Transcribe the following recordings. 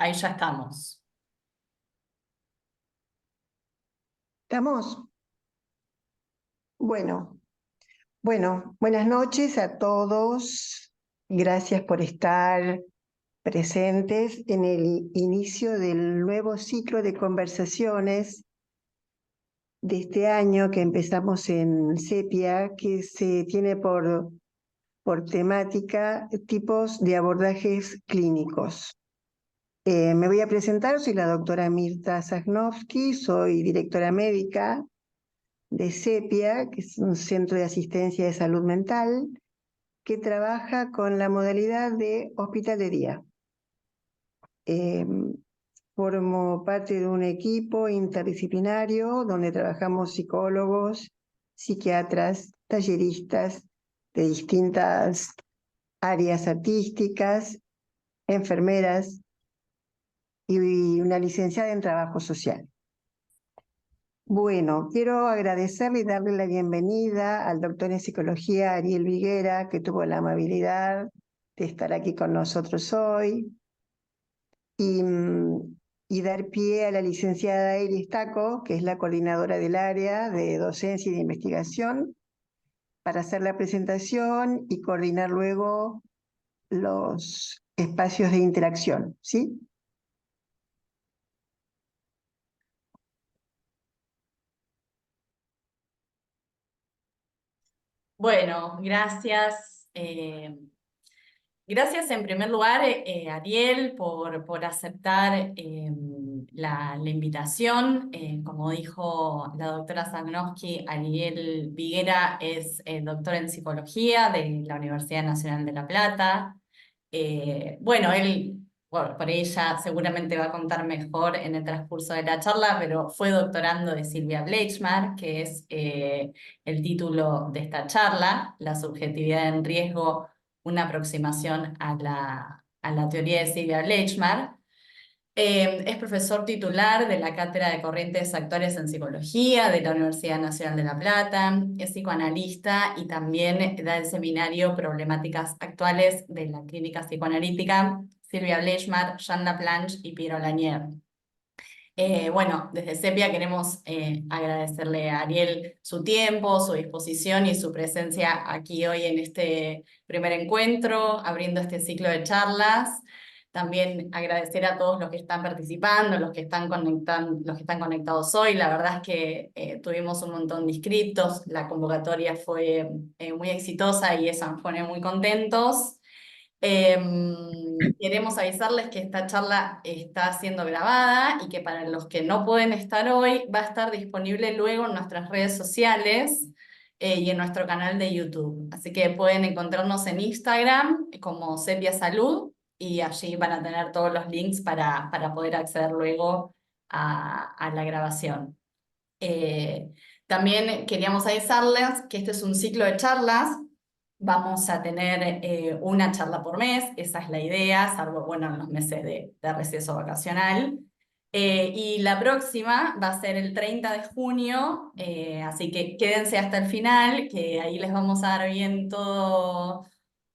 Ahí ya estamos. ¿Estamos? Bueno, buenas noches a todos. Gracias por estar presentes en el inicio del nuevo ciclo de conversaciones de este año que empezamos en Sepia, que se tiene por temática tipos de abordajes clínicos. Me voy a presentar, soy la doctora Mirta Sosnovsky, soy directora médica de Sepia, que es un centro de asistencia de salud mental, que trabaja con la modalidad de hospital de día. Formo parte de un equipo interdisciplinario donde trabajamos psicólogos, psiquiatras, talleristas de distintas áreas artísticas, enfermeras y una licenciada en trabajo social. Bueno, quiero agradecerle y darle la bienvenida al doctor en psicología Ariel Viguera, que tuvo la amabilidad de estar aquí con nosotros hoy, y, y dar pie a la licenciada Iris Taco, que es la coordinadora del área de docencia y de investigación, para hacer la presentación y coordinar luego los espacios de interacción, ¿sí? Bueno, gracias. Gracias en primer lugar, Ariel, por aceptar la invitación. Como dijo la doctora Zagnowski, Ariel Viguera es doctor en psicología de la Universidad Nacional de La Plata. Bueno, bueno, por ella seguramente va a contar mejor en el transcurso de la charla, pero fue doctorando de Silvia Bleichmar, que es el título de esta charla, La subjetividad en riesgo, una aproximación a la teoría de Silvia Bleichmar. Es profesor titular de la Cátedra de Corrientes Actuales en Psicología de la Universidad Nacional de La Plata, es psicoanalista y también da el seminario Problemáticas Actuales de la Clínica Psicoanalítica, Silvia Bleichmar, Jean Laplanche y Piero Lanier. Bueno, desde Sepia queremos agradecerle a Ariel su tiempo, su disposición y su presencia aquí hoy en este primer encuentro, abriendo este ciclo de charlas. También agradecer a todos los que están participando, los que están conectados hoy. La verdad es que tuvimos un montón de inscritos, la convocatoria fue muy exitosa y eso nos pone muy contentos. Queremos avisarles que esta charla está siendo grabada y que para los que no pueden estar hoy, va a estar disponible luego en nuestras redes sociales y en nuestro canal de YouTube. Así que pueden encontrarnos en Instagram como Sepia Salud y allí van a tener todos los links para poder acceder luego a la grabación. También queríamos avisarles que este es un ciclo de charlas. Vamos a tener una charla por mes, esa es la idea, salvo, bueno, en los meses de receso vacacional. Y la próxima va a ser el 30 de junio, así que quédense hasta el final, que ahí les vamos a dar bien todos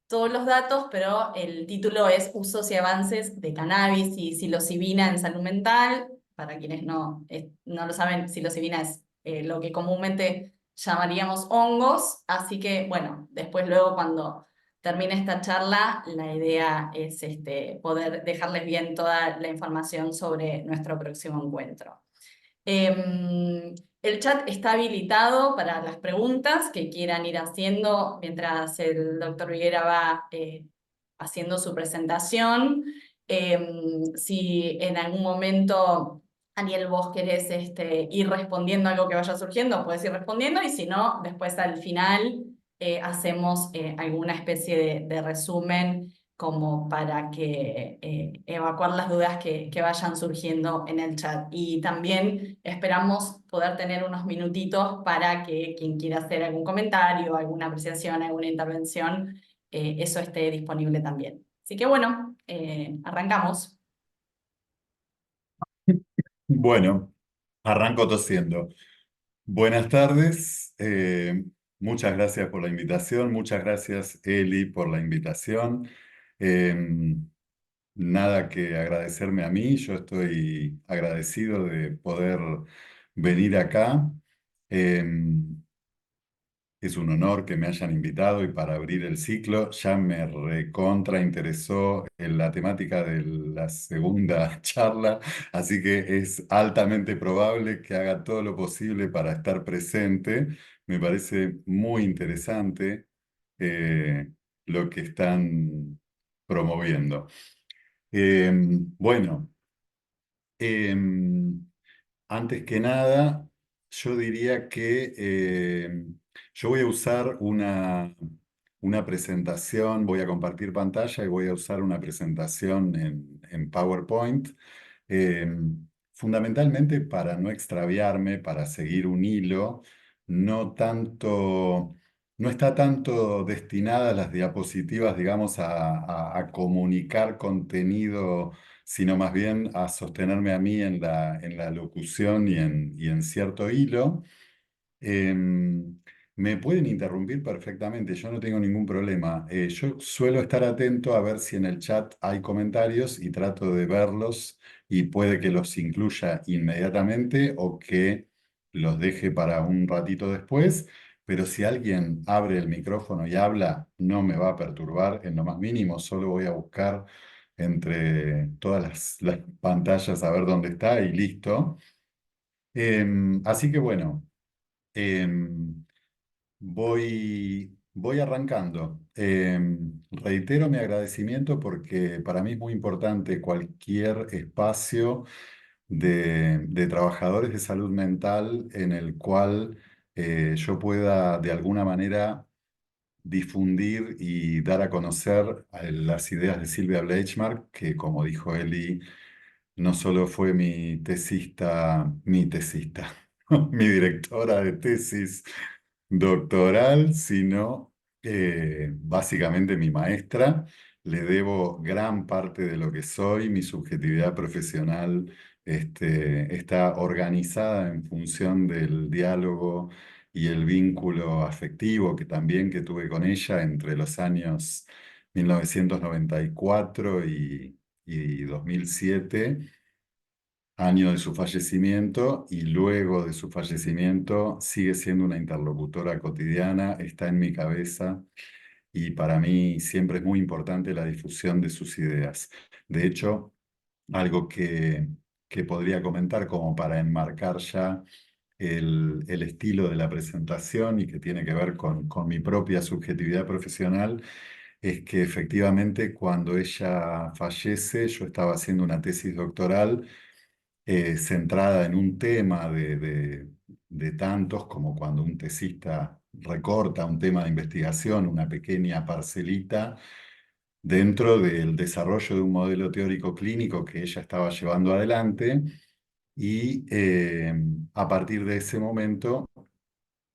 los datos, pero el título es Usos y avances de cannabis y psilocibina en salud mental. Para quienes no lo saben, psilocibina es lo que comúnmente llamaríamos hongos, así que bueno, después luego cuando termine esta charla, la idea es poder dejarles bien toda la información sobre nuestro próximo encuentro. El chat está habilitado para las preguntas que quieran ir haciendo mientras el doctor Viguera va haciendo su presentación. Si en algún momento, Daniel, vos querés ir respondiendo a algo que vaya surgiendo, puedes ir respondiendo y si no, después al final hacemos alguna especie de resumen como para que evacuar las dudas que vayan surgiendo en el chat. Y también esperamos poder tener unos minutitos para que quien quiera hacer algún comentario, alguna apreciación, alguna intervención, eso esté disponible también. Así que bueno, arrancamos. Bueno, arranco tosiendo. Buenas tardes, muchas gracias por la invitación, muchas gracias Eli por la invitación. Eh, nada que agradecerme a mí, yo estoy agradecido de poder venir acá. Em, es un honor que me hayan invitado y para abrir el ciclo ya me recontra interesó en la temática de la segunda charla, así que es altamente probable que haga todo lo posible para estar presente. Me parece muy interesante eh, lo que están promoviendo. Bueno. Em, Antes que nada, yo diría que yo voy a usar una presentación, voy a compartir pantalla y voy a usar una presentación en PowerPoint, eh, fundamentalmente para no extraviarme, para seguir un hilo, no tanto, no está tanto destinada a las diapositivas, digamos, a comunicar contenido, sino más bien a sostenerme a mí en la locución y en cierto hilo. Em, Me pueden interrumpir perfectamente, yo no tengo ningún problema. Yo suelo estar atento a ver si en el chat hay comentarios y trato de verlos y puede que los incluya inmediatamente o que los deje para un ratito después, pero si alguien abre el micrófono y habla, no me va a perturbar en lo más mínimo, solo voy a buscar entre todas las pantallas a ver dónde está y listo. Así que bueno. Em, voy arrancando. Reitero mi agradecimiento porque para mí es muy importante cualquier espacio de trabajadores de salud mental en el cual yo pueda de alguna manera difundir y dar a conocer las ideas de Silvia Bleichmark, que como dijo Eli, no solo fue mi tesista, mi directora de tesis doctoral, sino básicamente mi maestra. Le debo gran parte de lo que soy, mi subjetividad profesional está organizada en función del diálogo y el vínculo afectivo que también que tuve con ella entre los años 1994 y 2007, año de su fallecimiento, y luego de su fallecimiento sigue siendo una interlocutora cotidiana, está en mi cabeza y para mí siempre es muy importante la difusión de sus ideas. De hecho, algo que podría comentar como para enmarcar ya el estilo de la presentación y que tiene que ver con mi propia subjetividad profesional, es que efectivamente cuando ella fallece, yo estaba haciendo una tesis doctoral centrada en un tema de tantos como cuando un tesista recorta un tema de investigación, una pequeña parcelita, dentro del desarrollo de un modelo teórico clínico que ella estaba llevando adelante. Y a partir de ese momento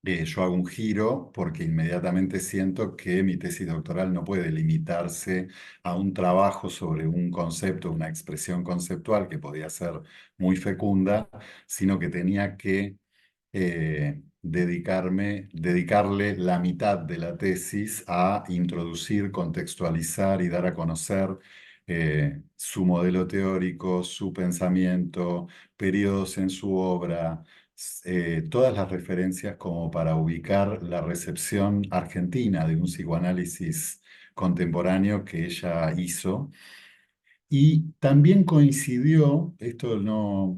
yo hago un giro porque inmediatamente siento que mi tesis doctoral no puede limitarse a un trabajo sobre un concepto, una expresión conceptual que podía ser muy fecunda, sino que tenía que dedicarle la mitad de la tesis a introducir, contextualizar y dar a conocer su modelo teórico, su pensamiento, periodos en su obra, todas las referencias como para ubicar la recepción argentina de un psicoanálisis contemporáneo que ella hizo. Y también coincidió, esto lo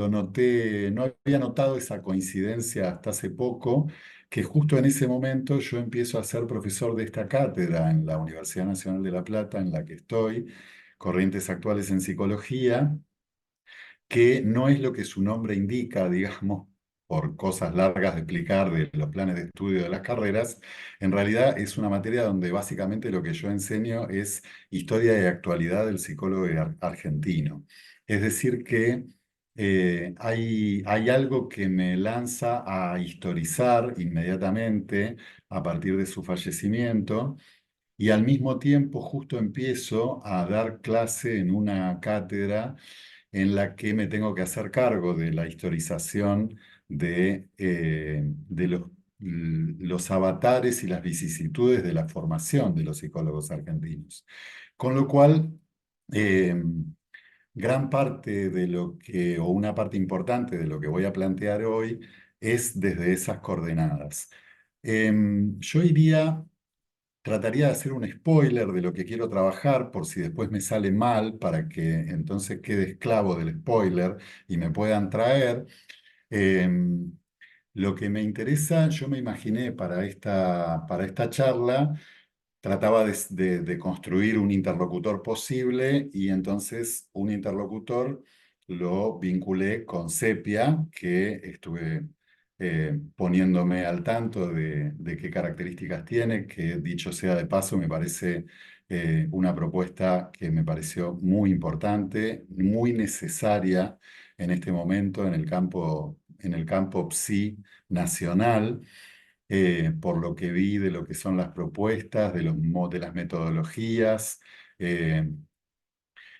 noté, no había notado esa coincidencia hasta hace poco, que justo en ese momento yo empiezo a ser profesor de esta cátedra en la Universidad Nacional de La Plata, en la que estoy, Corrientes Actuales en Psicología, que no es lo que su nombre indica, digamos, por cosas largas de explicar de los planes de estudio de las carreras. En realidad es una materia donde básicamente lo que yo enseño es historia y actualidad del psicólogo argentino. Es decir, que hay algo que me lanza a historizar inmediatamente a partir de su fallecimiento. Y al mismo tiempo justo empiezo a dar clase en una cátedra en la que me tengo que hacer cargo de la historización de los avatares y las vicisitudes de la formación de los psicólogos argentinos. Con lo cual, eh, gran parte de lo que, o una parte importante de lo que voy a plantear hoy es desde esas coordenadas. Yo trataría de hacer un spoiler de lo que quiero trabajar por si después me sale mal, para que entonces quede esclavo del spoiler y me puedan traer. Em, lo que me interesa, yo me imaginé para esta charla, trataba de construir un interlocutor posible, y entonces un interlocutor lo vinculé con Sepia, que estuve poniéndome al tanto de qué características tiene, que dicho sea de paso me parece una propuesta que me pareció muy importante, muy necesaria en este momento en el campo PSI nacional, por lo que vi de lo que son las propuestas, de las metodologías. eh,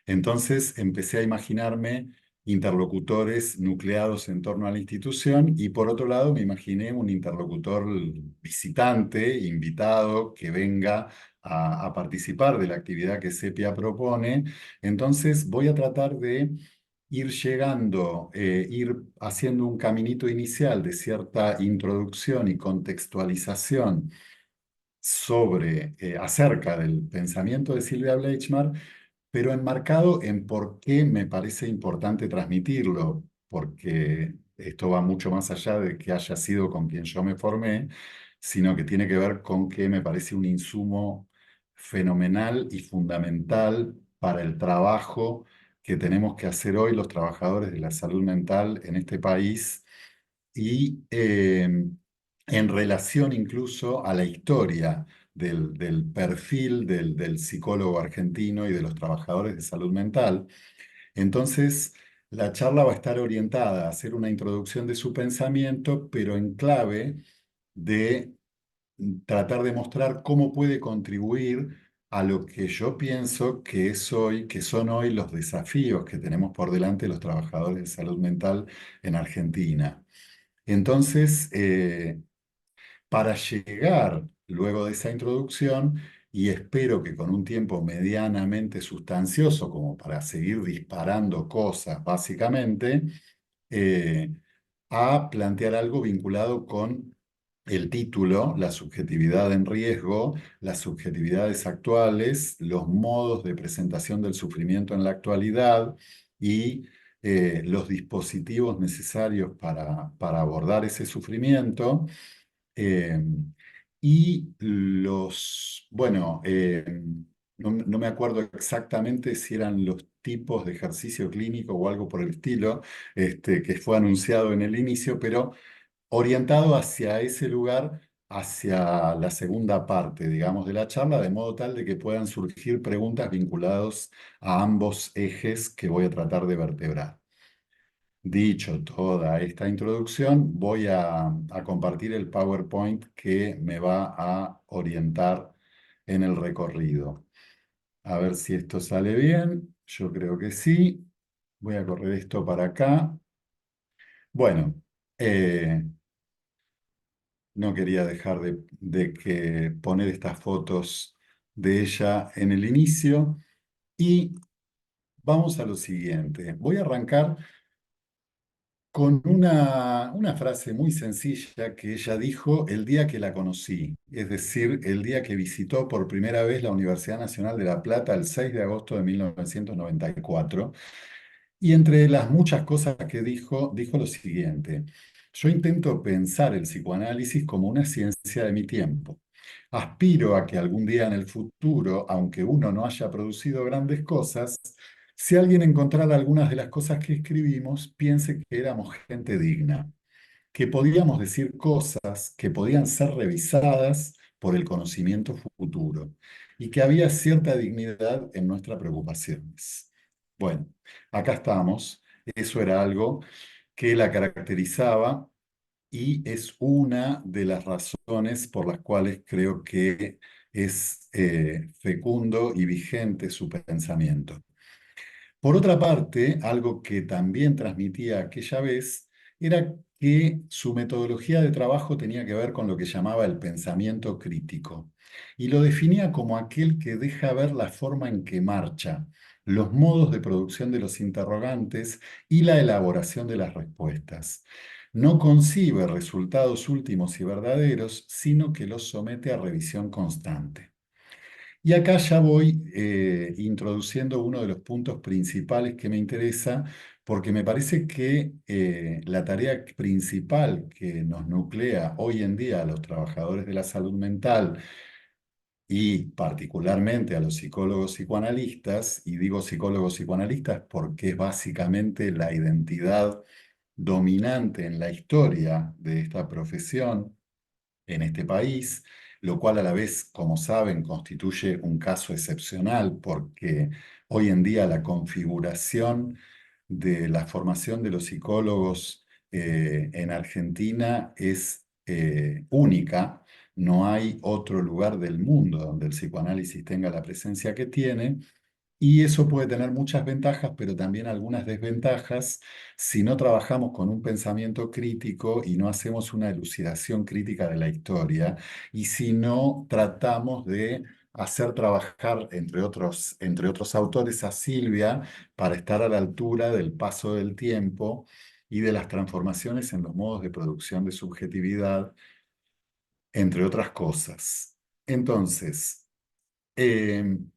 entonces empecé a imaginarme interlocutores nucleados en torno a la institución, y por otro lado me imaginé un interlocutor visitante, invitado, que venga a participar de la actividad que Sepia propone. Entonces voy a tratar de ir llegando, ir haciendo un caminito inicial de cierta introducción y contextualización acerca del pensamiento de Silvia Bleichmar, pero enmarcado en por qué me parece importante transmitirlo, porque esto va mucho más allá de que haya sido con quien yo me formé, sino que tiene que ver con que me parece un insumo fenomenal y fundamental para el trabajo que tenemos que hacer hoy los trabajadores de la salud mental en este país, y en relación incluso a la historia del perfil del psicólogo argentino y de los trabajadores de salud mental. Entonces, la charla va a estar orientada a hacer una introducción de su pensamiento, pero en clave de tratar de mostrar cómo puede contribuir a lo que yo pienso que son hoy los desafíos que tenemos por delante los trabajadores de salud mental en Argentina. Entonces, para llegar luego de esa introducción, y espero que con un tiempo medianamente sustancioso como para seguir disparando cosas básicamente, eh, a plantear algo vinculado con el título, la subjetividad en riesgo, las subjetividades actuales, los modos de presentación del sufrimiento en la actualidad, y los dispositivos necesarios para abordar ese sufrimiento. eh, no me acuerdo exactamente si eran los tipos de ejercicio clínico o algo por el estilo, que fue anunciado en el inicio, pero orientado hacia ese lugar, hacia la segunda parte, digamos, de la charla, de modo tal de que puedan surgir preguntas vinculadas a ambos ejes que voy a tratar de vertebrar. Dicho toda esta introducción, voy a compartir el PowerPoint que me va a orientar en el recorrido. A ver si esto sale bien. Yo creo que sí. Voy a correr esto para acá. Bueno, eh, no quería dejar de que poner estas fotos de ella en el inicio. Y vamos a lo siguiente. Voy a arrancar con una frase muy sencilla que ella dijo el día que la conocí, es decir, el día que visitó por primera vez la Universidad Nacional de La Plata el 6 de agosto de 1994. Y entre las muchas cosas que dijo, dijo lo siguiente: yo intento pensar el psicoanálisis como una ciencia de mi tiempo. Aspiro a que algún día en el futuro, aunque uno no haya producido grandes cosas, si alguien encontrara algunas de las cosas que escribimos, piense que éramos gente digna, que podíamos decir cosas que podían ser revisadas por el conocimiento futuro, y que había cierta dignidad en nuestras preocupaciones. Bueno, acá estamos. Eso era algo que la caracterizaba, y es una de las razones por las cuales creo que es fecundo y vigente su pensamiento. Por otra parte, algo que también transmitía aquella vez era que su metodología de trabajo tenía que ver con lo que llamaba el pensamiento crítico, y lo definía como aquel que deja ver la forma en que marcha, los modos de producción de los interrogantes y la elaboración de las respuestas. No concibe resultados últimos y verdaderos, sino que los somete a revisión constante. Y acá ya voy introduciendo uno de los puntos principales que me interesa, porque me parece que la tarea principal que nos nuclea hoy en día a los trabajadores de la salud mental y particularmente a los psicólogos psicoanalistas, y digo psicólogos psicoanalistas porque es básicamente la identidad dominante en la historia de esta profesión en este país, lo cual a la vez, como saben, constituye un caso excepcional porque hoy en día la configuración de la formación de los psicólogos en Argentina es única. No hay otro lugar del mundo donde el psicoanálisis tenga la presencia que tiene. Y eso puede tener muchas ventajas, pero también algunas desventajas si no trabajamos con un pensamiento crítico y no hacemos una elucidación crítica de la historia, y si no tratamos de hacer trabajar, entre otros autores, a Silvia para estar a la altura del paso del tiempo y de las transformaciones en los modos de producción de subjetividad, entre otras cosas. Entonces, em,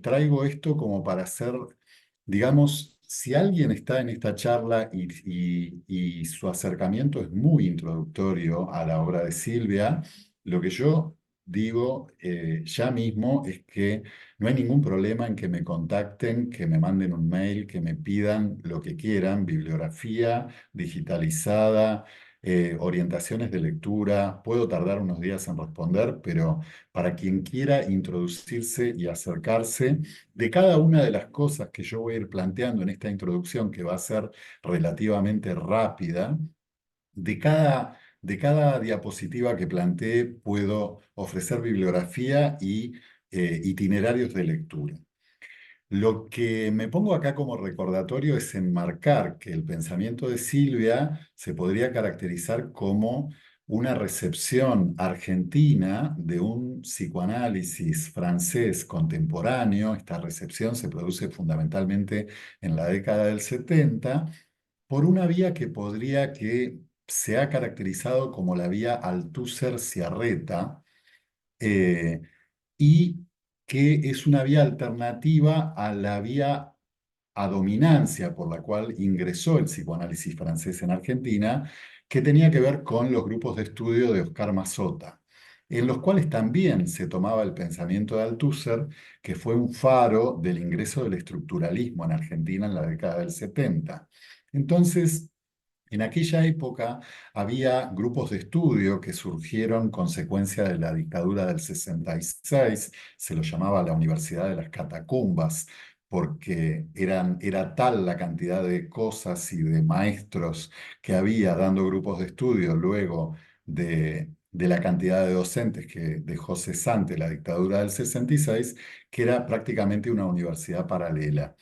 traigo esto como para hacer, digamos, si alguien está en esta charla y su acercamiento es muy introductorio a la obra de Silvia, lo que yo digo ya mismo es que no hay ningún problema en que me contacten, que me manden un mail, que me pidan lo que quieran, bibliografía digitalizada, orientaciones de lectura. Puedo tardar unos días en responder, pero para quien quiera introducirse y acercarse de cada una de las cosas que yo voy a ir planteando en esta introducción, que va a ser relativamente rápida, de cada diapositiva que plantee puedo ofrecer bibliografía y itinerarios de lectura. Lo que me pongo acá como recordatorio es enmarcar que el pensamiento de Silvia se podría caracterizar como una recepción argentina de un psicoanálisis francés contemporáneo. Esta recepción se produce fundamentalmente en la década del 70 por una vía que se ha caracterizado como la vía Althusser-Ciarreta, eh, y que es una vía alternativa a la vía a dominancia por la cual ingresó el psicoanálisis francés en Argentina, que tenía que ver con los grupos de estudio de Oscar Mazota, en los cuales también se tomaba el pensamiento de Althusser, que fue un faro del ingreso del estructuralismo en Argentina en la década del 70. Entonces, en aquella época había grupos de estudio que surgieron consecuencia de la dictadura del 66. Se lo llamaba la Universidad de las Catacumbas, porque era tal la cantidad de cosas y de maestros que había dando grupos de estudio luego de la cantidad de docentes que dejó cesante la dictadura del 66, que era prácticamente una universidad paralela.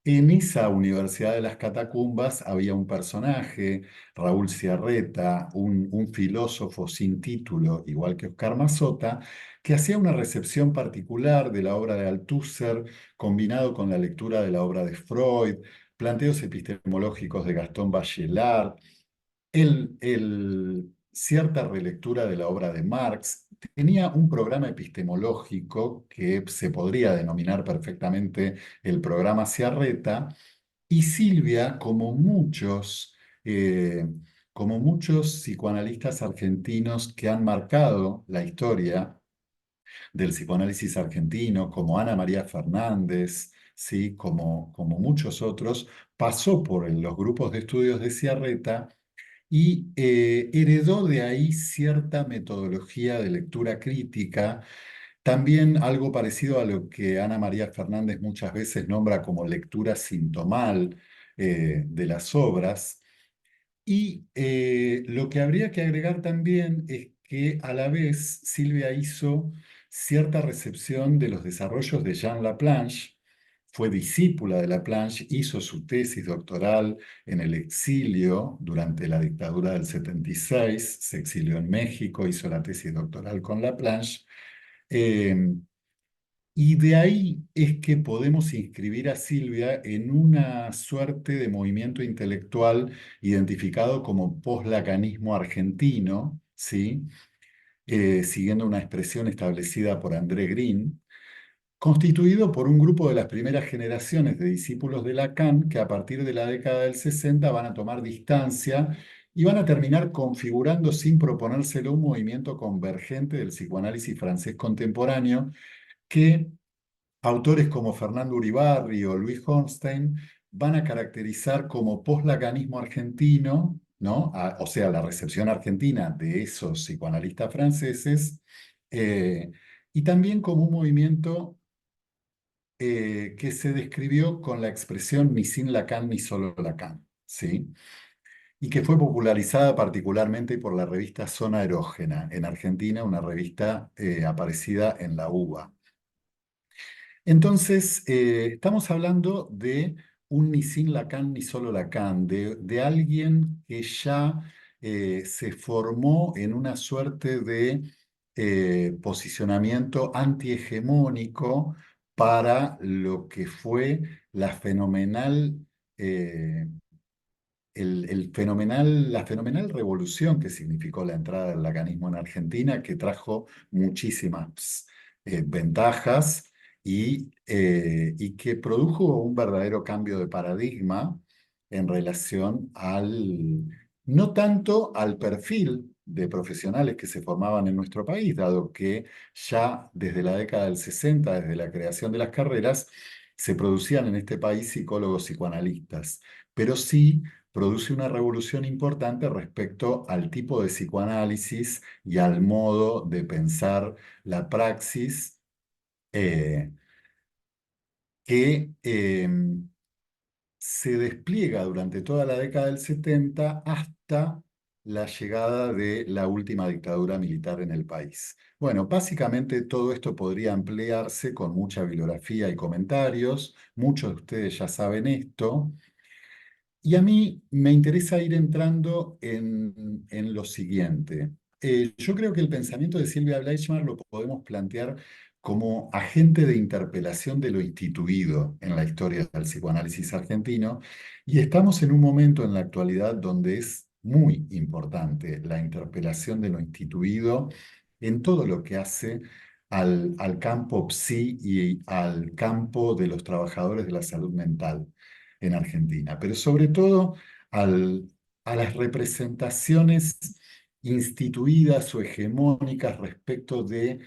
En esa Universidad de las Catacumbas había un personaje, Raúl Ciarreta, un filósofo sin título, igual que Oscar Mazota, que hacía una recepción particular de la obra de Althusser, combinado con la lectura de la obra de Freud, planteos epistemológicos de Gastón Bachelard, cierta relectura de la obra de Marx. Tenía un programa epistemológico que se podría denominar perfectamente el programa Ciarreta, y Silvia, eh, como muchos psicoanalistas argentinos que han marcado la historia del psicoanálisis argentino, como Ana María Fernández, ¿sí? Como muchos otros, pasó por los grupos de estudios de Ciarreta y heredó de ahí cierta metodología de lectura crítica, también algo parecido a lo que Ana María Fernández muchas veces nombra como lectura sintomal de las obras. Y lo que habría que agregar también es que a la vez Silvia hizo cierta recepción de los desarrollos de Jean Laplanche, fue discípula de Laplanche, hizo su tesis doctoral en el exilio durante la dictadura del 76, se exilió en México, hizo la tesis doctoral con Laplanche. Y de ahí es que podemos inscribir a Silvia en una suerte de movimiento intelectual identificado como poslacanismo argentino, ¿sí? Siguiendo una expresión establecida por André Green, constituido por un grupo de las primeras generaciones de discípulos de Lacan que a partir de la década del 60 van a tomar distancia y van a terminar configurando sin proponérselo un movimiento convergente del psicoanálisis francés contemporáneo que autores como Fernando Uribarri o Luis Hornstein van a caracterizar como poslacanismo argentino, ¿no? O sea, la recepción argentina de esos psicoanalistas franceses, eh, y también como un movimiento que se describió con la expresión ni sin Lacan ni solo Lacan, ¿sí? Y que fue popularizada particularmente por la revista Zona Erógena, en Argentina, una revista aparecida en la UBA. Entonces, estamos hablando de un ni sin Lacan ni solo Lacan, de alguien que ya se formó en una suerte de posicionamiento antihegemónico para lo que fue la fenomenal eh, la fenomenal revolución que significó la entrada del lacanismo en Argentina, que trajo muchísimas ventajas y que produjo un verdadero cambio de paradigma en relación no tanto al perfil de profesionales que se formaban en nuestro país, dado que ya desde la década del 60, desde la creación de las carreras, se producían en este país psicólogos psicoanalistas, pero sí produce una revolución importante respecto al tipo de psicoanálisis y al modo de pensar la praxis eh, que se despliega durante toda la década del 70 hasta la llegada de la última dictadura militar en el país. Bueno, básicamente todo esto podría ampliarse con mucha bibliografía y comentarios. Muchos de ustedes ya saben esto. Y a mí me interesa ir entrando en lo siguiente. Yo creo que el pensamiento de Silvia Bleichmar lo podemos plantear como agente de interpelación de lo instituido en la historia del psicoanálisis argentino, y estamos en un momento en la actualidad donde es muy importante la interpelación de lo instituido en todo lo que hace al campo psi y al campo de los trabajadores de la salud mental en Argentina, pero sobre todo a las representaciones instituidas o hegemónicas respecto de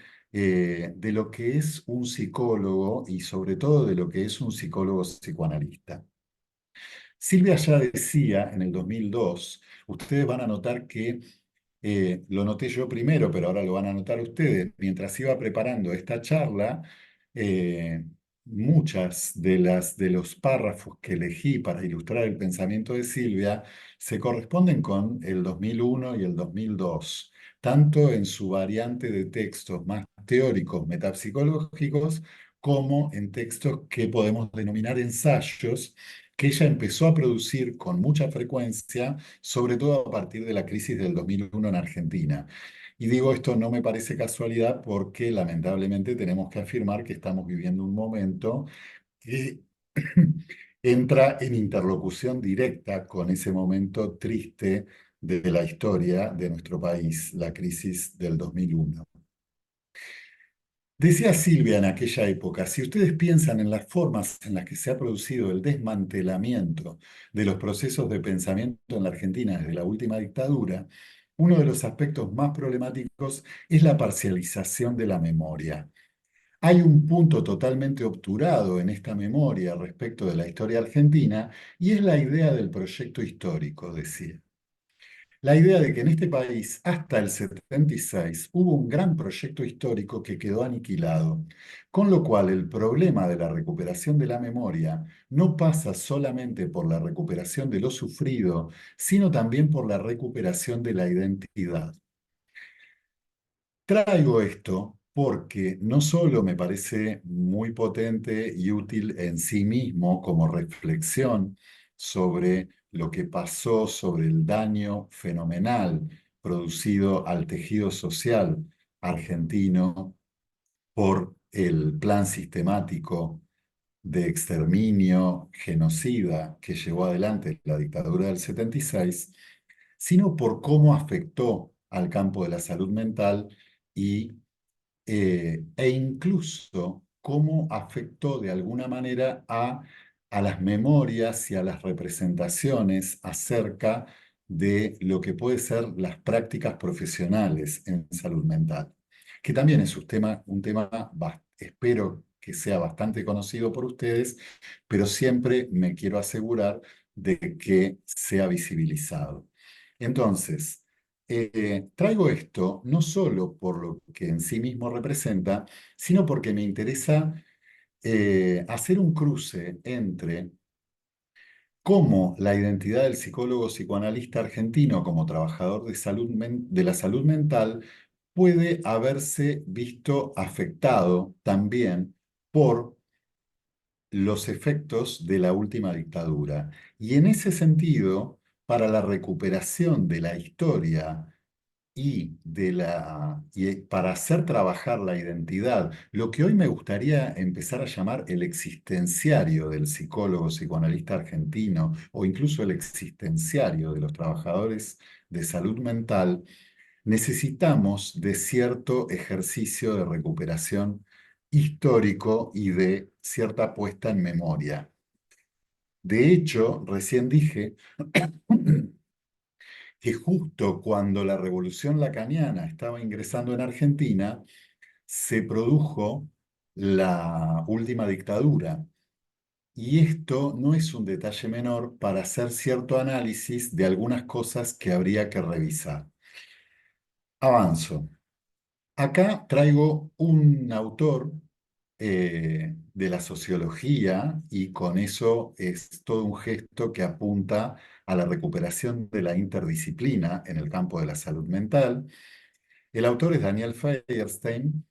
lo que es un psicólogo y sobre todo de lo que es un psicólogo psicoanalista. Silvia ya decía en el 2002, ustedes van a notar que lo noté yo primero, pero ahora lo van a notar ustedes. Mientras iba preparando esta charla, eh, muchas de los párrafos que elegí para ilustrar el pensamiento de Silvia se corresponden con el 2001 y el 2002, tanto en su variante de textos más teóricos, metapsicológicos, como en textos que podemos denominar ensayos, que ella empezó a producir con mucha frecuencia, sobre todo a partir de la crisis del 2001 en Argentina. Y digo, esto no me parece casualidad porque lamentablemente tenemos que afirmar que estamos viviendo un momento que entra en interlocución directa con ese momento triste de la historia de nuestro país, la crisis del 2001. Decía Silvia en aquella época, si ustedes piensan en las formas en las que se ha producido el desmantelamiento de los procesos de pensamiento en la Argentina desde la última dictadura, uno de los aspectos más problemáticos es la parcialización de la memoria. Hay un punto totalmente obturado en esta memoria respecto de la historia argentina y es la idea del proyecto histórico, decía. La idea de que en este país, hasta el 76, hubo un gran proyecto histórico que quedó aniquilado, con lo cual el problema de la recuperación de la memoria no pasa solamente por la recuperación de lo sufrido, sino también por la recuperación de la identidad. Traigo esto porque no solo me parece muy potente y útil en sí mismo como reflexión sobre lo que pasó, sobre el daño fenomenal producido al tejido social argentino por el plan sistemático de exterminio genocida que llevó adelante la dictadura del 76, sino por cómo afectó al campo de la salud mental y, e incluso cómo afectó de alguna manera a las memorias y a las representaciones acerca de lo que puede ser las prácticas profesionales en salud mental, que también es un tema, espero que sea bastante conocido por ustedes, pero siempre me quiero asegurar de que sea visibilizado. Entonces, traigo esto no solo por lo que en sí mismo representa, sino porque me interesa hacer un cruce entre cómo la identidad del psicólogo psicoanalista argentino como trabajador de de la salud mental puede haberse visto afectado también por los efectos de la última dictadura. Y en ese sentido, para la recuperación de la historia para hacer trabajar la identidad, lo que hoy me gustaría empezar a llamar el existenciario del psicólogo psicoanalista argentino o incluso el existenciario de los trabajadores de salud mental, necesitamos de cierto ejercicio de recuperación histórico y de cierta puesta en memoria. De hecho, recién dije que justo cuando la revolución lacaniana estaba ingresando en Argentina, se produjo la última dictadura. Y esto no es un detalle menor para hacer cierto análisis de algunas cosas que habría que revisar. Avanzo. Acá traigo un autor de la sociología y con eso es todo un gesto que apunta a la recuperación de la interdisciplina en el campo de la salud mental. El autor es Daniel Feierstein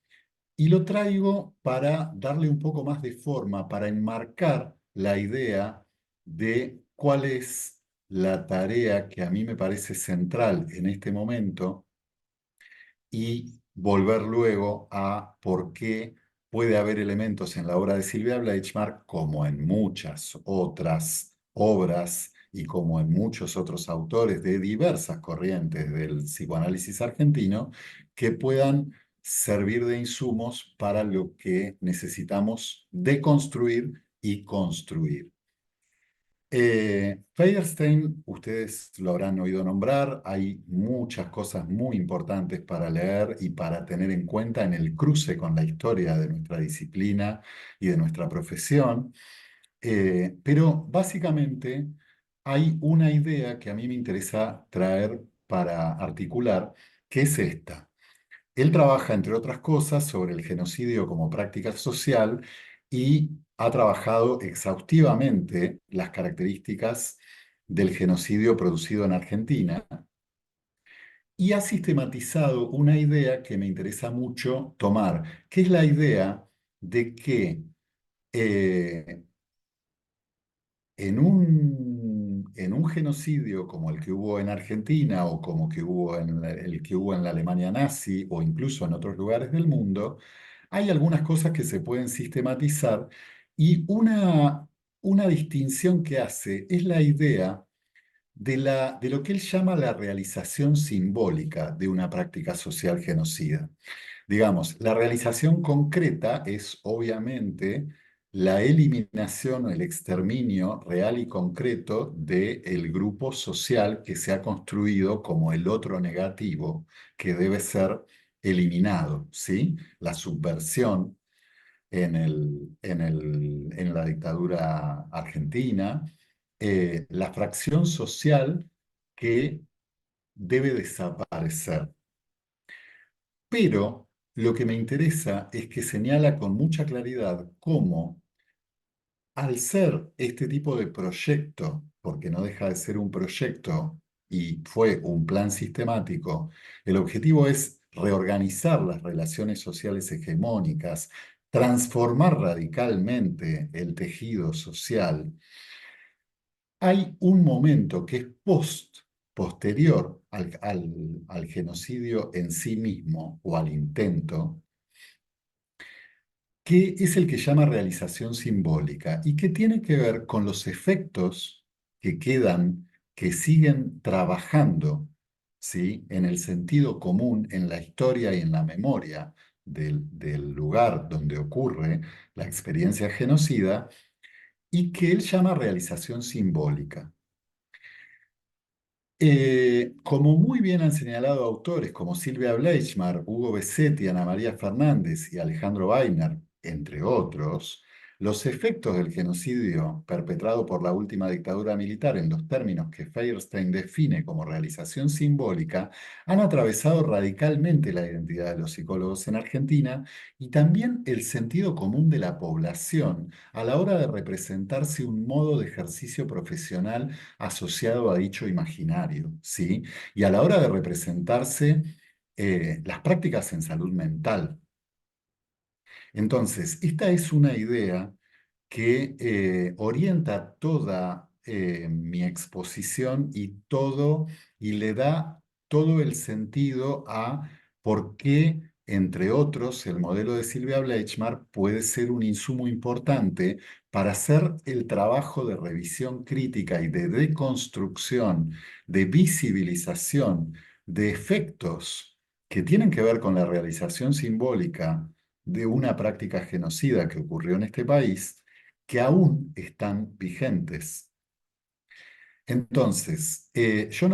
y lo traigo para darle un poco más de forma, para enmarcar la idea de cuál es la tarea que a mí me parece central en este momento y volver luego a por qué puede haber elementos en la obra de Silvia Bleichmark, como en muchas otras obras y como en muchos otros autores de diversas corrientes del psicoanálisis argentino, que puedan servir de insumos para lo que necesitamos deconstruir y construir. Feierstein, ustedes lo habrán oído nombrar, hay muchas cosas muy importantes para leer y para tener en cuenta en el cruce con la historia de nuestra disciplina y de nuestra profesión, pero básicamente hay una idea que a mí me interesa traer para articular, que es esta. Él trabaja, entre otras cosas, sobre el genocidio como práctica social y ha trabajado exhaustivamente las características del genocidio producido en Argentina y ha sistematizado una idea que me interesa mucho tomar, que es la idea de que eh, en un genocidio como el que hubo en Argentina o como que hubo el que hubo en la Alemania nazi o incluso en otros lugares del mundo, hay algunas cosas que se pueden sistematizar y una distinción que hace es la idea de lo que él llama la realización simbólica de una práctica social genocida. Digamos, la realización concreta es obviamente la eliminación o el exterminio real y concreto del grupo social que se ha construido como el otro negativo que debe ser eliminado, ¿sí? La subversión en la dictadura argentina, la fracción social que debe desaparecer. Pero lo que me interesa es que señala con mucha claridad cómo, al ser este tipo de proyecto, porque no deja de ser un proyecto y fue un plan sistemático, el objetivo es reorganizar las relaciones sociales hegemónicas, transformar radicalmente el tejido social, hay un momento que es posterior al genocidio en sí mismo o al intento, que es el que llama realización simbólica y que tiene que ver con los efectos que quedan, que siguen trabajando, ¿sí?, en el sentido común, en la historia y en la memoria del lugar donde ocurre la experiencia genocida, y que él llama realización simbólica. Como muy bien han señalado autores como Silvia Bleichmar, Hugo Besetti, Ana María Fernández y Alejandro Weiner, entre otros, los efectos del genocidio perpetrado por la última dictadura militar en los términos que Feuerstein define como realización simbólica han atravesado radicalmente la identidad de los psicólogos en Argentina y también el sentido común de la población a la hora de representarse un modo de ejercicio profesional asociado a dicho imaginario, ¿sí? Y a la hora de representarse las prácticas en salud mental. Entonces, esta es una idea que orienta toda mi exposición y le da todo el sentido a por qué, entre otros, el modelo de Silvia Bleichmar puede ser un insumo importante para hacer el trabajo de revisión crítica y de deconstrucción, de visibilización de efectos que tienen que ver con la realización simbólica de una práctica genocida que ocurrió en este país, que aún están vigentes. Entonces, yo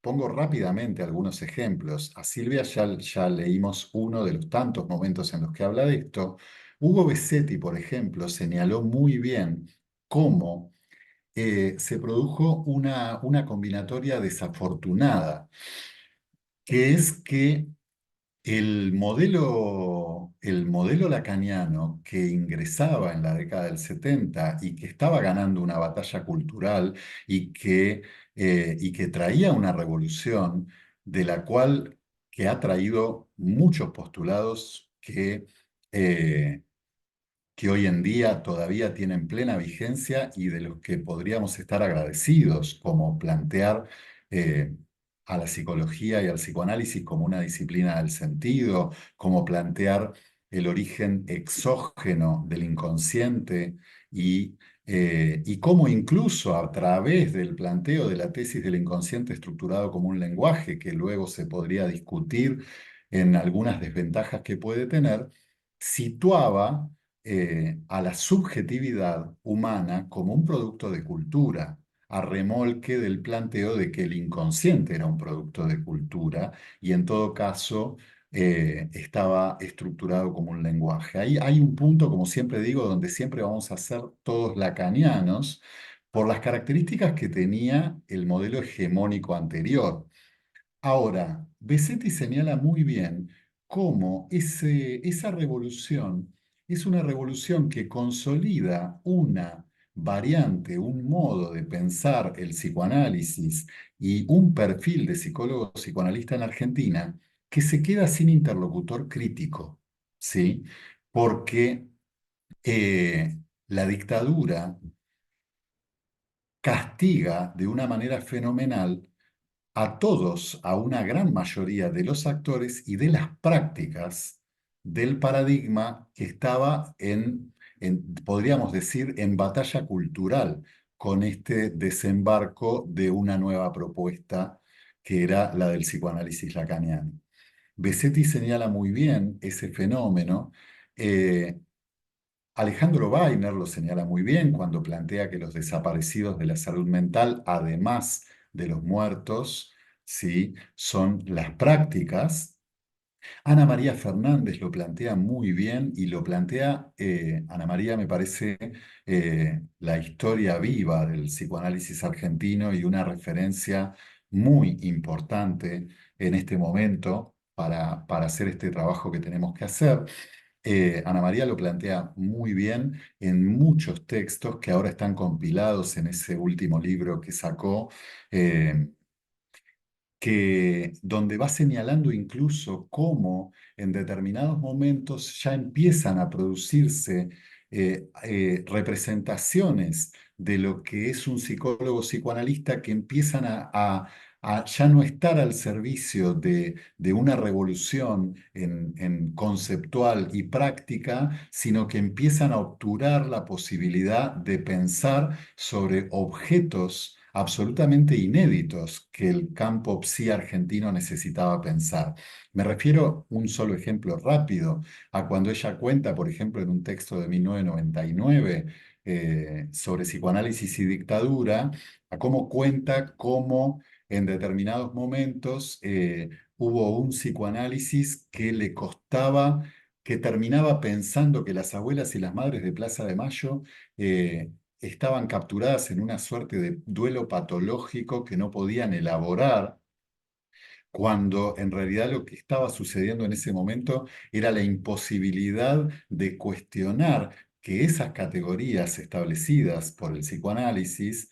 pongo rápidamente algunos ejemplos. A Silvia ya leímos uno de los tantos momentos en los que habla de esto. Hugo Besetti, por ejemplo, señaló muy bien cómo se produjo una combinatoria desafortunada, que es que el modelo lacaniano que ingresaba en la década del 70 y que estaba ganando una batalla cultural y que traía una revolución de la cual que ha traído muchos postulados eh, que hoy en día todavía tienen plena vigencia y de los que podríamos estar agradecidos, como plantear eh, a la psicología y al psicoanálisis como una disciplina del sentido, como plantear el origen exógeno del inconsciente y cómo incluso a través del planteo de la tesis del inconsciente estructurado como un lenguaje, que luego se podría discutir en algunas desventajas que puede tener, situaba a la subjetividad humana como un producto de cultura, a remolque del planteo de que el inconsciente era un producto de cultura y en todo caso estaba estructurado como un lenguaje. Ahí hay un punto, como siempre digo, donde siempre vamos a ser todos lacanianos por las características que tenía el modelo hegemónico anterior. Ahora, Besetti señala muy bien cómo esa revolución es una revolución que consolida una variante, un modo de pensar el psicoanálisis y un perfil de psicólogo psicoanalista en Argentina que se queda sin interlocutor crítico, ¿sí? Porque la dictadura castiga de una manera fenomenal a todos, a una gran mayoría de los actores y de las prácticas del paradigma que estaba podríamos decir, en batalla cultural con este desembarco de una nueva propuesta que era la del psicoanálisis lacaniano. Besetti señala muy bien ese fenómeno. eh, Alejandro Weiner lo señala muy bien cuando plantea que los desaparecidos de la salud mental, además de los muertos, ¿sí?, son las prácticas. Ana María Fernández lo plantea muy bien y lo plantea, Ana María me parece la historia viva del psicoanálisis argentino y una referencia muy importante en este momento para hacer este trabajo que tenemos que hacer. Ana María lo plantea muy bien en muchos textos que ahora están compilados en ese último libro que sacó, eh, donde va señalando incluso cómo en determinados momentos ya empiezan a producirse representaciones de lo que es un psicólogo psicoanalista que empiezan a ya no estar al servicio de una revolución en conceptual y práctica, sino que empiezan a obturar la posibilidad de pensar sobre objetos absolutamente inéditos que el campo psi argentino necesitaba pensar. Me refiero, un solo ejemplo rápido, a cuando ella cuenta, por ejemplo, en un texto de 1999 sobre psicoanálisis y dictadura, a cómo cuenta cómo en determinados momentos hubo un psicoanálisis que le costaba, que terminaba pensando que las abuelas y las madres de Plaza de Mayo estaban capturadas en una suerte de duelo patológico que no podían elaborar, cuando en realidad lo que estaba sucediendo en ese momento era la imposibilidad de cuestionar que esas categorías establecidas por el psicoanálisis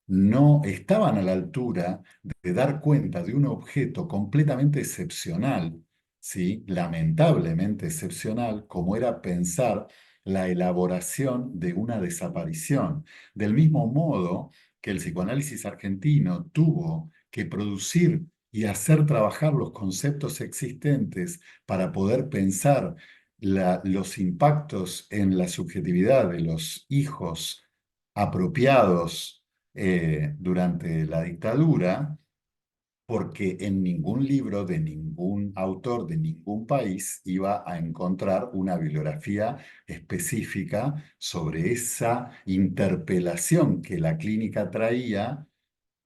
no estaban a la altura de dar cuenta de un objeto completamente excepcional, ¿sí? Lamentablemente excepcional, como era pensar la elaboración de una desaparición. Del mismo modo que el psicoanálisis argentino tuvo que producir y hacer trabajar los conceptos existentes para poder pensar los impactos en la subjetividad de los hijos apropiados durante la dictadura, porque en ningún libro de ningún autor de ningún país iba a encontrar una bibliografía específica sobre esa interpelación que la clínica traía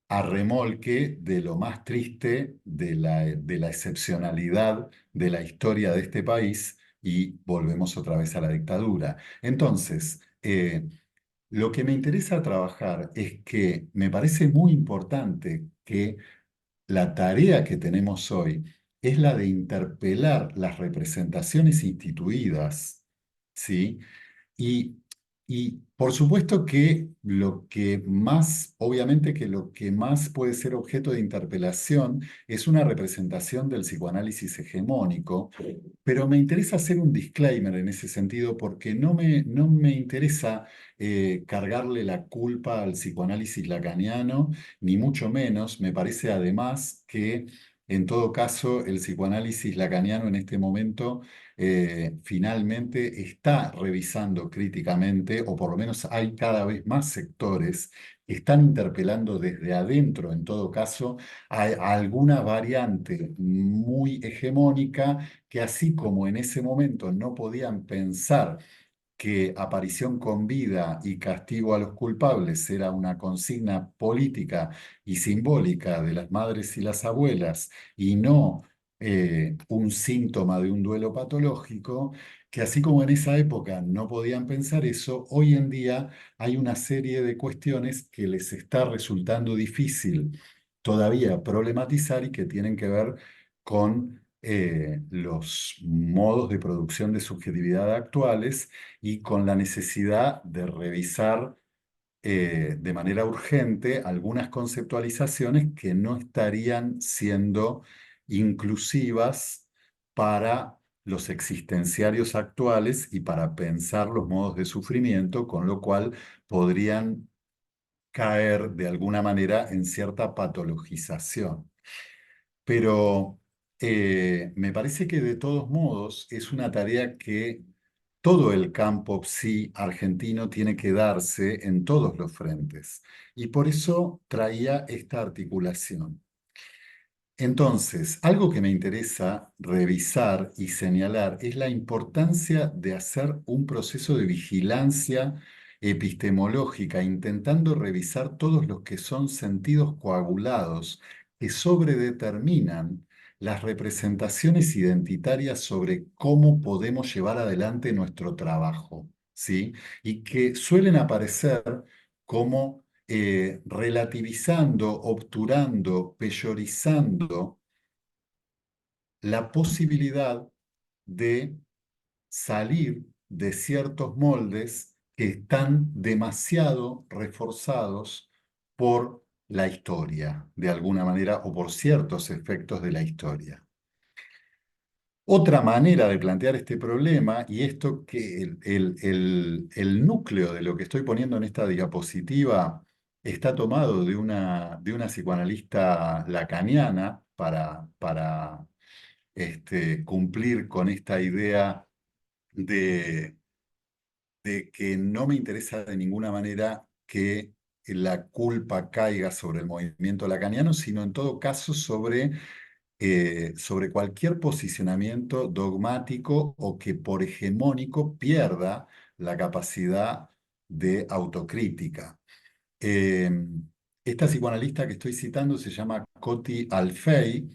a remolque de lo más triste de la excepcionalidad de la historia de este país, y volvemos otra vez a la dictadura. Entonces, lo que me interesa trabajar es que me parece muy importante que la tarea que tenemos hoy es la de interpelar las representaciones instituidas, ¿sí? Y, y por supuesto que lo que más, obviamente que lo que más puede ser objeto de interpelación es una representación del psicoanálisis hegemónico, pero me interesa hacer un disclaimer en ese sentido porque no me interesa cargarle la culpa al psicoanálisis lacaniano, ni mucho menos. Me parece además que en todo caso el psicoanálisis lacaniano en este momento finalmente está revisando críticamente, o por lo menos hay cada vez más sectores que están interpelando desde adentro, en todo caso, a alguna variante muy hegemónica que, así como en ese momento no podían pensar que aparición con vida y castigo a los culpables era una consigna política y simbólica de las madres y las abuelas, y no un síntoma de un duelo patológico, que así como en esa época no podían pensar eso, hoy en día hay una serie de cuestiones que les está resultando difícil todavía problematizar y que tienen que ver con los modos de producción de subjetividad actuales, y con la necesidad de revisar de manera urgente algunas conceptualizaciones que no estarían siendo inclusivas para los existenciarios actuales y para pensar los modos de sufrimiento, con lo cual podrían caer de alguna manera en cierta patologización. Pero me parece que de todos modos es una tarea que todo el campo psi argentino tiene que darse en todos los frentes. Y por eso traía esta articulación. Entonces, algo que me interesa revisar y señalar es la importancia de hacer un proceso de vigilancia epistemológica, intentando revisar todos los que son sentidos coagulados que sobredeterminan las representaciones identitarias sobre cómo podemos llevar adelante nuestro trabajo, ¿sí? Y que suelen aparecer como relativizando, obturando, peyorizando la posibilidad de salir de ciertos moldes que están demasiado reforzados por la historia, de alguna manera, o por ciertos efectos de la historia. Otra manera de plantear este problema, y esto que el núcleo de lo que estoy poniendo en esta diapositiva está tomado de una psicoanalista lacaniana para cumplir con esta idea de, de que no me interesa de ninguna manera que la culpa caiga sobre el movimiento lacaniano, sino en todo caso sobre cualquier posicionamiento dogmático o que por hegemónico pierda la capacidad de autocrítica. Eh, Esta psicoanalista que estoy citando se llama Coti Alfei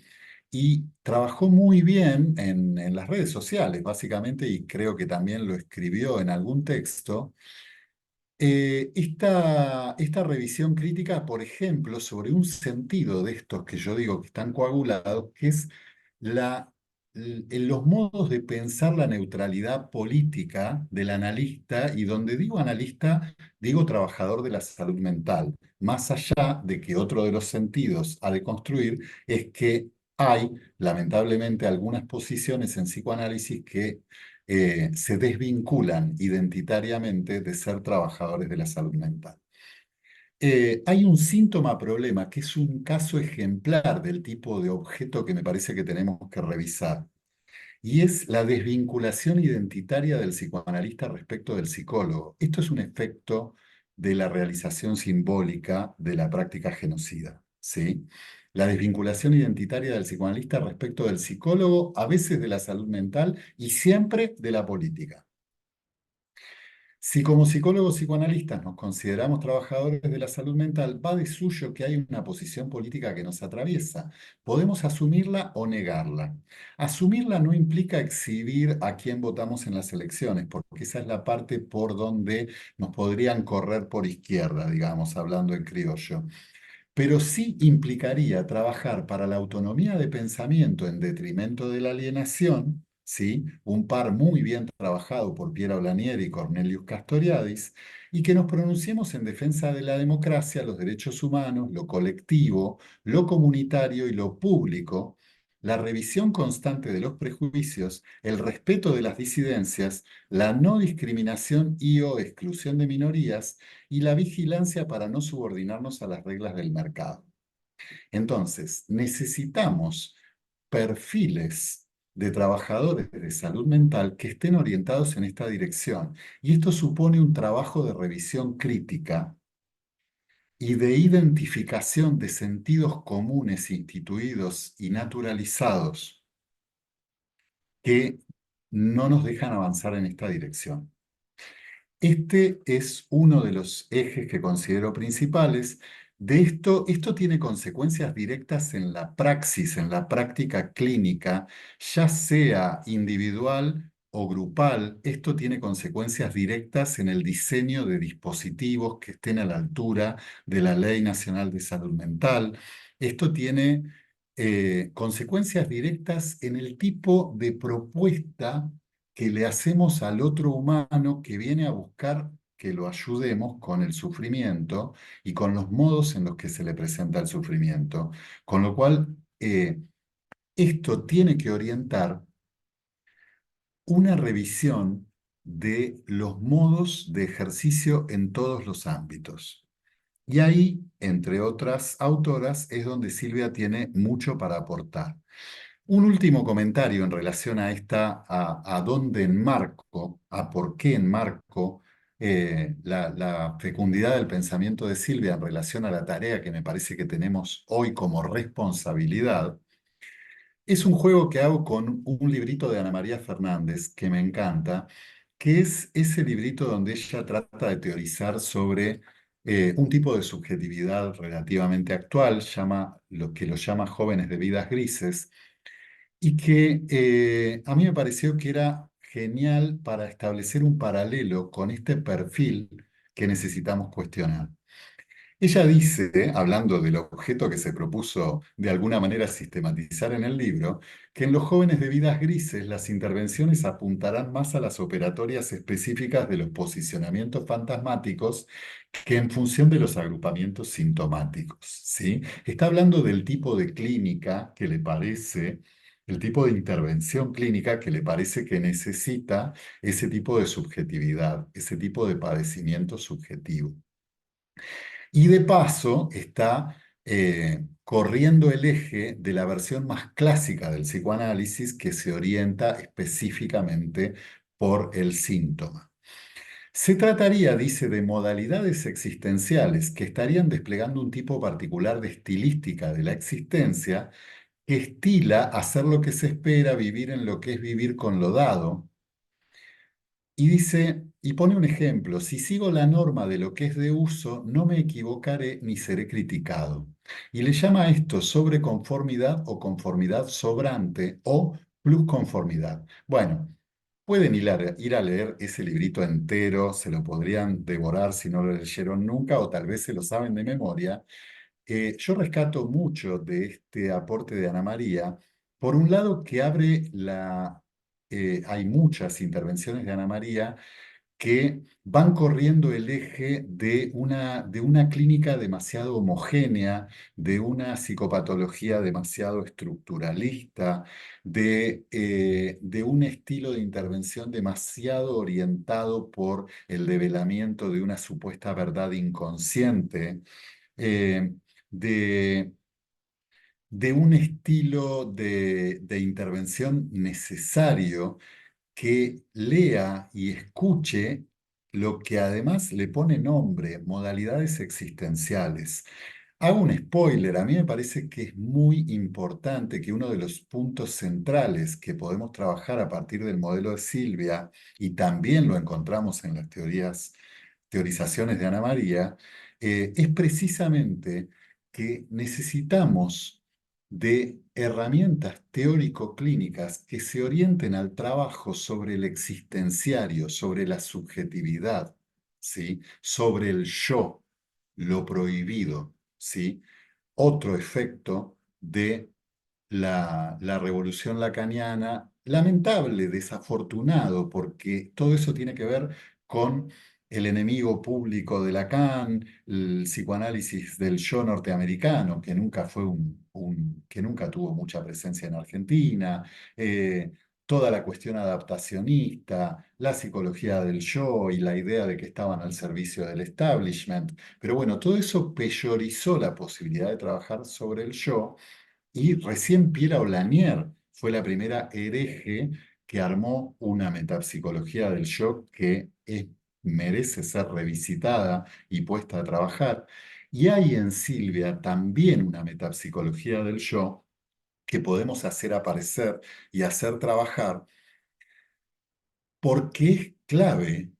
y trabajó muy bien en las redes sociales, básicamente, y creo que también lo escribió en algún texto, esta revisión crítica, por ejemplo, sobre un sentido de estos que yo digo que están coagulados, que es en los modos de pensar la neutralidad política del analista, y donde digo analista, digo trabajador de la salud mental, más allá de que otro de los sentidos a deconstruir es que hay, lamentablemente, algunas posiciones en psicoanálisis que se desvinculan identitariamente de ser trabajadores de la salud mental. Hay un síntoma problema que es un caso ejemplar del tipo de objeto que me parece que tenemos que revisar, y es la desvinculación identitaria del psicoanalista respecto del psicólogo. Esto es un efecto de la realización simbólica de la práctica genocida, ¿sí? La desvinculación identitaria del psicoanalista respecto del psicólogo, a veces de la salud mental y siempre de la política. Si como psicólogos psicoanalistas nos consideramos trabajadores de la salud mental, va de suyo que hay una posición política que nos atraviesa. Podemos asumirla o negarla. Asumirla no implica exhibir a quién votamos en las elecciones, porque esa es la parte por donde nos podrían correr por izquierda, digamos, hablando en criollo, pero sí implicaría trabajar para la autonomía de pensamiento en detrimento de la alienación, ¿sí? Un par muy bien trabajado por Piero Blanieri y Cornelius Castoriadis, y que nos pronunciemos en defensa de la democracia, los derechos humanos, lo colectivo, lo comunitario y lo público, la revisión constante de los prejuicios, el respeto de las disidencias, la no discriminación y o exclusión de minorías, y la vigilancia para no subordinarnos a las reglas del mercado. Entonces, necesitamos perfiles de trabajadores de salud mental que estén orientados en esta dirección. Y esto supone un trabajo de revisión crítica y de identificación de sentidos comunes instituidos y naturalizados que no nos dejan avanzar en esta dirección. Este es uno de los ejes que considero principales. De esto tiene consecuencias directas en la praxis, en la práctica clínica, ya sea individual o grupal. Esto tiene consecuencias directas en el diseño de dispositivos que estén a la altura de la Ley Nacional de Salud Mental. Esto tiene consecuencias directas en el tipo de propuesta que le hacemos al otro humano que viene a buscar que lo ayudemos con el sufrimiento y con los modos en los que se le presenta el sufrimiento. Con lo cual, esto tiene que orientar una revisión de los modos de ejercicio en todos los ámbitos. Y ahí, entre otras autoras, es donde Silvia tiene mucho para aportar. Un último comentario en relación a a dónde enmarco, a por qué enmarco la fecundidad del pensamiento de Silvia en relación a la tarea que me parece que tenemos hoy como responsabilidad. Es un juego que hago con un librito de Ana María Fernández que me encanta, que es ese librito donde ella trata de teorizar sobre un tipo de subjetividad relativamente actual, lo que lo llama jóvenes de vidas grises, y que a mí me pareció que era genial para establecer un paralelo con este perfil que necesitamos cuestionar. Ella dice, hablando del objeto que se propuso de alguna manera sistematizar en el libro, que en los jóvenes de vidas grises las intervenciones apuntarán más a las operatorias específicas de los posicionamientos fantasmáticos que en función de los agrupamientos sintomáticos, ¿sí? Está hablando del tipo de clínica que le parece, el tipo de intervención clínica que le parece que necesita ese tipo de subjetividad, ese tipo de padecimiento subjetivo. Y de paso está corriendo el eje de la versión más clásica del psicoanálisis que se orienta específicamente por el síntoma. Se trataría, dice, de modalidades existenciales que estarían desplegando un tipo particular de estilística de la existencia que estila hacer lo que se espera, vivir en lo que es vivir con lo dado, y dice, y pone un ejemplo, si sigo la norma de lo que es de uso, no me equivocaré ni seré criticado. Y le llama a esto sobreconformidad o conformidad sobrante o plusconformidad. Bueno, pueden ir a leer ese librito entero, se lo podrían devorar si no lo leyeron nunca o tal vez se lo saben de memoria. Yo rescato mucho de este aporte de Ana María, por un lado que abre hay muchas intervenciones de Ana María que van corriendo el eje de una clínica demasiado homogénea, de una psicopatología demasiado estructuralista, de un estilo de intervención demasiado orientado por el develamiento de una supuesta verdad inconsciente, eh, de un estilo de intervención necesario que lea y escuche lo que además le pone nombre, modalidades existenciales. Hago un spoiler, a mí me parece que es muy importante que uno de los puntos centrales que podemos trabajar a partir del modelo de Silvia, y también lo encontramos en las teorizaciones de Ana María, es precisamente que necesitamos de herramientas teórico-clínicas que se orienten al trabajo sobre el existenciario, sobre la subjetividad, ¿sí? Sobre el yo, lo prohibido, ¿sí? Otro efecto de la revolución lacaniana, lamentable, desafortunado, porque todo eso tiene que ver con el enemigo público de Lacan, el psicoanálisis del yo norteamericano, que nunca fue que nunca tuvo mucha presencia en Argentina, toda la cuestión adaptacionista, la psicología del yo y la idea de que estaban al servicio del establishment. Pero bueno, todo eso peyorizó la posibilidad de trabajar sobre el yo y recién Piera Olanier fue la primera hereje que armó una metapsicología del yo que merece ser revisitada y puesta a trabajar. Y hay en Silvia también una metapsicología del yo que podemos hacer aparecer y hacer trabajar porque es clave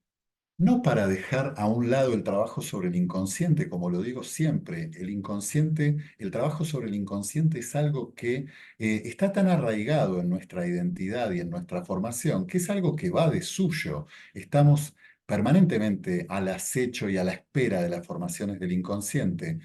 no para dejar a un lado el trabajo sobre el inconsciente, como lo digo siempre, el inconsciente, el trabajo sobre el inconsciente es algo que está tan arraigado en nuestra identidad y en nuestra formación, que es algo que va de suyo. Estamos permanentemente al acecho y a la espera de las formaciones del inconsciente,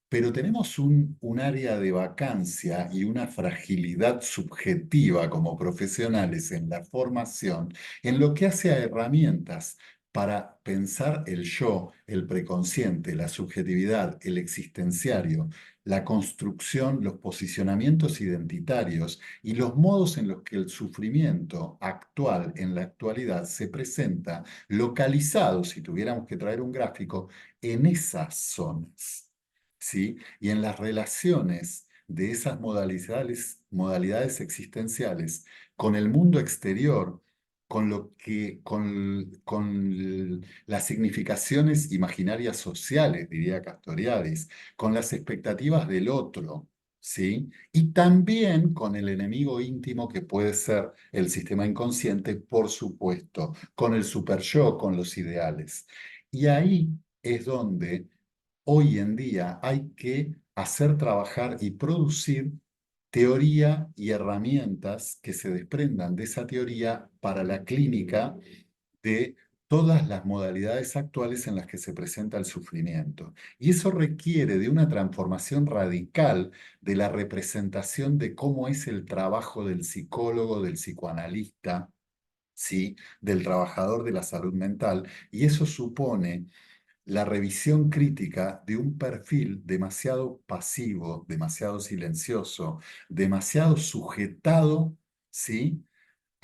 pero tenemos un área de vacancia y una fragilidad subjetiva como profesionales en la formación, en lo que hace a herramientas para pensar el yo, el preconsciente, la subjetividad, el existenciario, la construcción, los posicionamientos identitarios y los modos en los que el sufrimiento actual en la actualidad se presenta localizado, si tuviéramos que traer un gráfico, en esas zonas, ¿sí? Y en las relaciones de esas modalidades existenciales con el mundo exterior, con las significaciones imaginarias sociales, diría Castoriadis, con las expectativas del otro, ¿sí? Y también con el enemigo íntimo que puede ser el sistema inconsciente, por supuesto, con el superyo, con los ideales. Y ahí es donde hoy en día hay que hacer trabajar y producir teoría y herramientas que se desprendan de esa teoría para la clínica de todas las modalidades actuales en las que se presenta el sufrimiento. Y eso requiere de una transformación radical de la representación de cómo es el trabajo del psicólogo, del psicoanalista, ¿sí? Del trabajador de la salud mental. Y eso supone la revisión crítica de un perfil demasiado pasivo, demasiado silencioso, demasiado sujetado, ¿sí?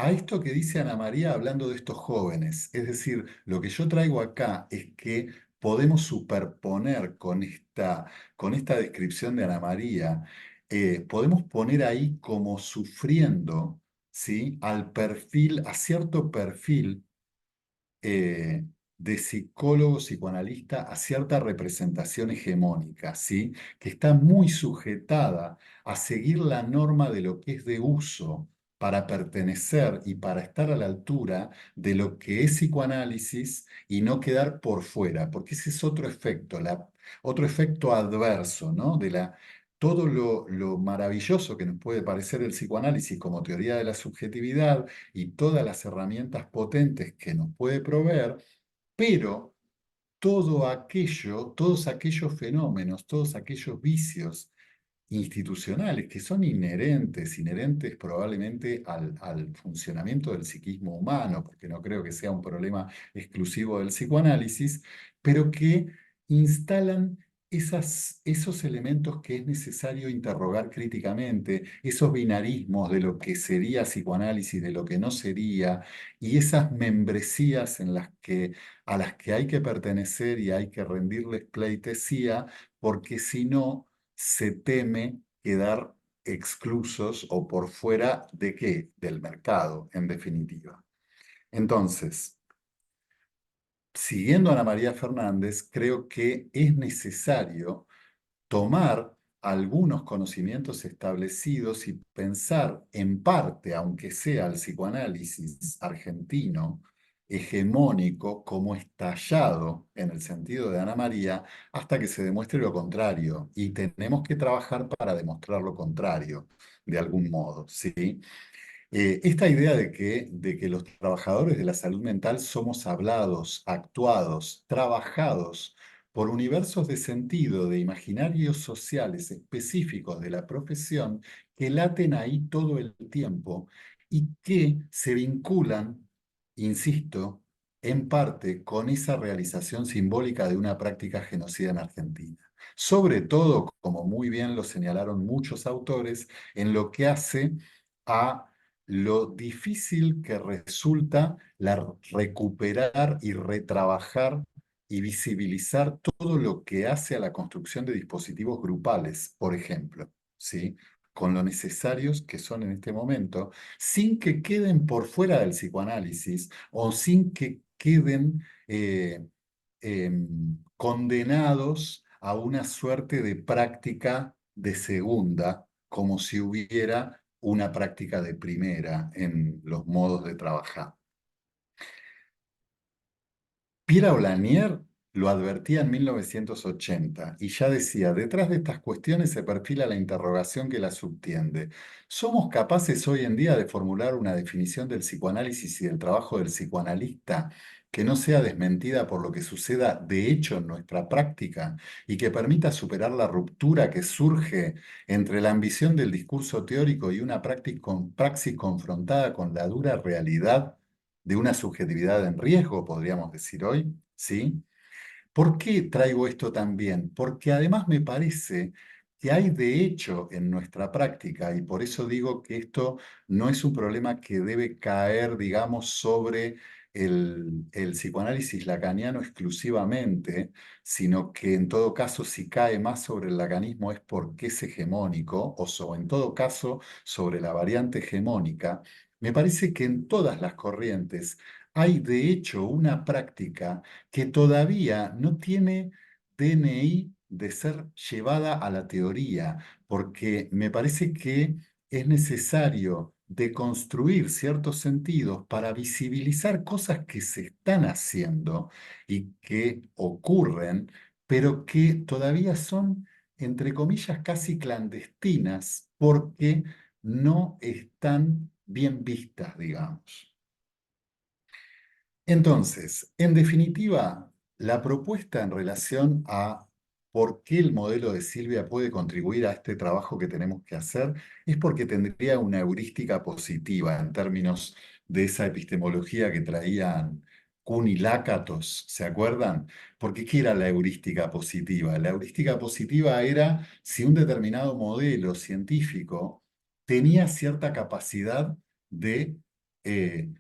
A esto que dice Ana María hablando de estos jóvenes. Es decir, lo que yo traigo acá es que podemos superponer con esta descripción de Ana María, podemos poner ahí como sufriendo, ¿sí? Al perfil, a cierto perfil eh, de psicólogo psicoanalista a cierta representación hegemónica, ¿sí? Que está muy sujetada a seguir la norma de lo que es de uso para pertenecer y para estar a la altura de lo que es psicoanálisis y no quedar por fuera, porque ese es otro efecto, otro efecto adverso, ¿no? Todo lo maravilloso que nos puede parecer el psicoanálisis como teoría de la subjetividad y todas las herramientas potentes que nos puede proveer, pero todo aquello, todos aquellos fenómenos, todos aquellos vicios institucionales que son inherentes probablemente al funcionamiento del psiquismo humano, porque no creo que sea un problema exclusivo del psicoanálisis, pero que instalan esos elementos que es necesario interrogar críticamente, esos binarismos de lo que sería psicoanálisis, de lo que no sería, y esas membresías a las que hay que pertenecer y hay que rendirles pleitesía, porque si no, se teme quedar exclusos o por fuera de qué? Del mercado, en definitiva. Entonces, siguiendo a Ana María Fernández, creo que es necesario tomar algunos conocimientos establecidos y pensar en parte, aunque sea el psicoanálisis argentino, hegemónico, como estallado en el sentido de Ana María, hasta que se demuestre lo contrario. Y tenemos que trabajar para demostrar lo contrario, de algún modo, ¿sí? Esta idea de que los trabajadores de la salud mental somos hablados, actuados, trabajados por universos de sentido, de imaginarios sociales específicos de la profesión que laten ahí todo el tiempo y que se vinculan, insisto, en parte con esa realización simbólica de una práctica genocida en Argentina. Sobre todo, como muy bien lo señalaron muchos autores, en lo que hace a lo difícil que resulta recuperar y retrabajar y visibilizar todo lo que hace a la construcción de dispositivos grupales, por ejemplo, ¿sí? Con lo necesarios que son en este momento, sin que queden por fuera del psicoanálisis o sin que queden condenados a una suerte de práctica de segunda, como si hubiera una práctica de primera en los modos de trabajar. Pierre Ohlanier lo advertía en 1980 y ya decía, detrás de estas cuestiones se perfila la interrogación que las subtiende. ¿Somos capaces hoy en día de formular una definición del psicoanálisis y del trabajo del psicoanalista que no sea desmentida por lo que suceda de hecho en nuestra práctica y que permita superar la ruptura que surge entre la ambición del discurso teórico y una praxis confrontada con la dura realidad de una subjetividad en riesgo, podríamos decir hoy? ¿Sí? ¿Por qué traigo esto también? Porque además me parece que hay de hecho en nuestra práctica, y por eso digo que esto no es un problema que debe caer, digamos, sobre el psicoanálisis lacaniano exclusivamente, sino que en todo caso si cae más sobre el lacanismo es porque es hegemónico, o en todo caso sobre la variante hegemónica. Me parece que en todas las corrientes hay de hecho una práctica que todavía no tiene DNI de ser llevada a la teoría, porque me parece que es necesario deconstruir ciertos sentidos para visibilizar cosas que se están haciendo y que ocurren, pero que todavía son, entre comillas, casi clandestinas, porque no están bien vistas, digamos. Entonces, en definitiva, la propuesta en relación a por qué el modelo de Silvia puede contribuir a este trabajo que tenemos que hacer es porque tendría una heurística positiva en términos de esa epistemología que traían Kuhn y Lakatos, ¿se acuerdan? Porque ¿qué era la heurística positiva? La heurística positiva era si un determinado modelo científico tenía cierta capacidad de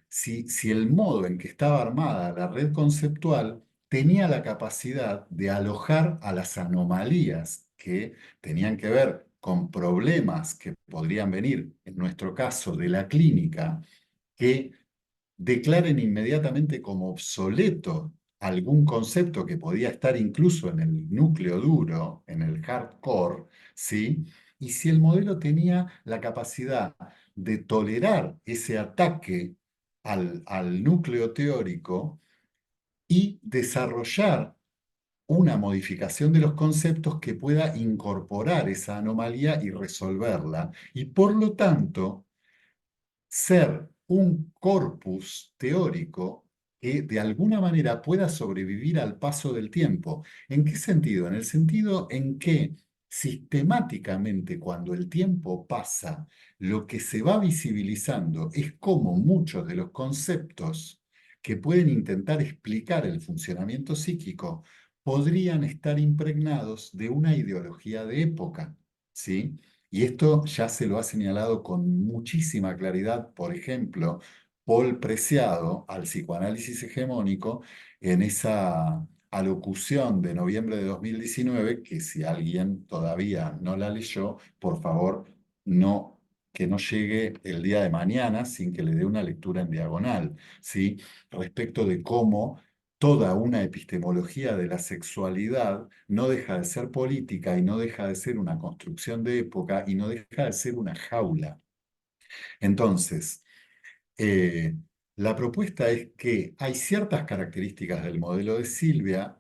si el modo en que estaba armada la red conceptual tenía la capacidad de alojar a las anomalías que tenían que ver con problemas que podrían venir, en nuestro caso, de la clínica, que declaren inmediatamente como obsoleto algún concepto que podía estar incluso en el núcleo duro, en el hardcore, ¿sí? Y si el modelo tenía la capacidad de tolerar ese ataque al núcleo teórico y desarrollar una modificación de los conceptos que pueda incorporar esa anomalía y resolverla, y por lo tanto ser un corpus teórico que de alguna manera pueda sobrevivir al paso del tiempo. ¿En qué sentido? En el sentido en que sistemáticamente cuando el tiempo pasa, lo que se va visibilizando es cómo muchos de los conceptos que pueden intentar explicar el funcionamiento psíquico podrían estar impregnados de una ideología de época, ¿sí? Y esto ya se lo ha señalado con muchísima claridad, por ejemplo, Paul Preciado al psicoanálisis hegemónico en esa alocución de noviembre de 2019, que si alguien todavía no la leyó, por favor, no, que no llegue el día de mañana sin que le dé una lectura en diagonal, ¿sí? Respecto de cómo toda una epistemología de la sexualidad no deja de ser política y no deja de ser una construcción de época y no deja de ser una jaula. Entonces, eh, la propuesta es que hay ciertas características del modelo de Silvia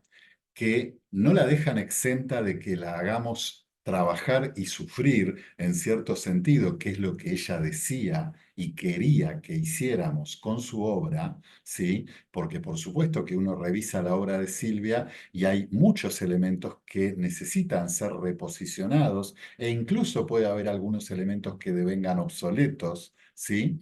que no la dejan exenta de que la hagamos trabajar y sufrir en cierto sentido, que es lo que ella decía y quería que hiciéramos con su obra, ¿sí? Porque por supuesto que uno revisa la obra de Silvia y hay muchos elementos que necesitan ser reposicionados e incluso puede haber algunos elementos que devengan obsoletos, ¿sí?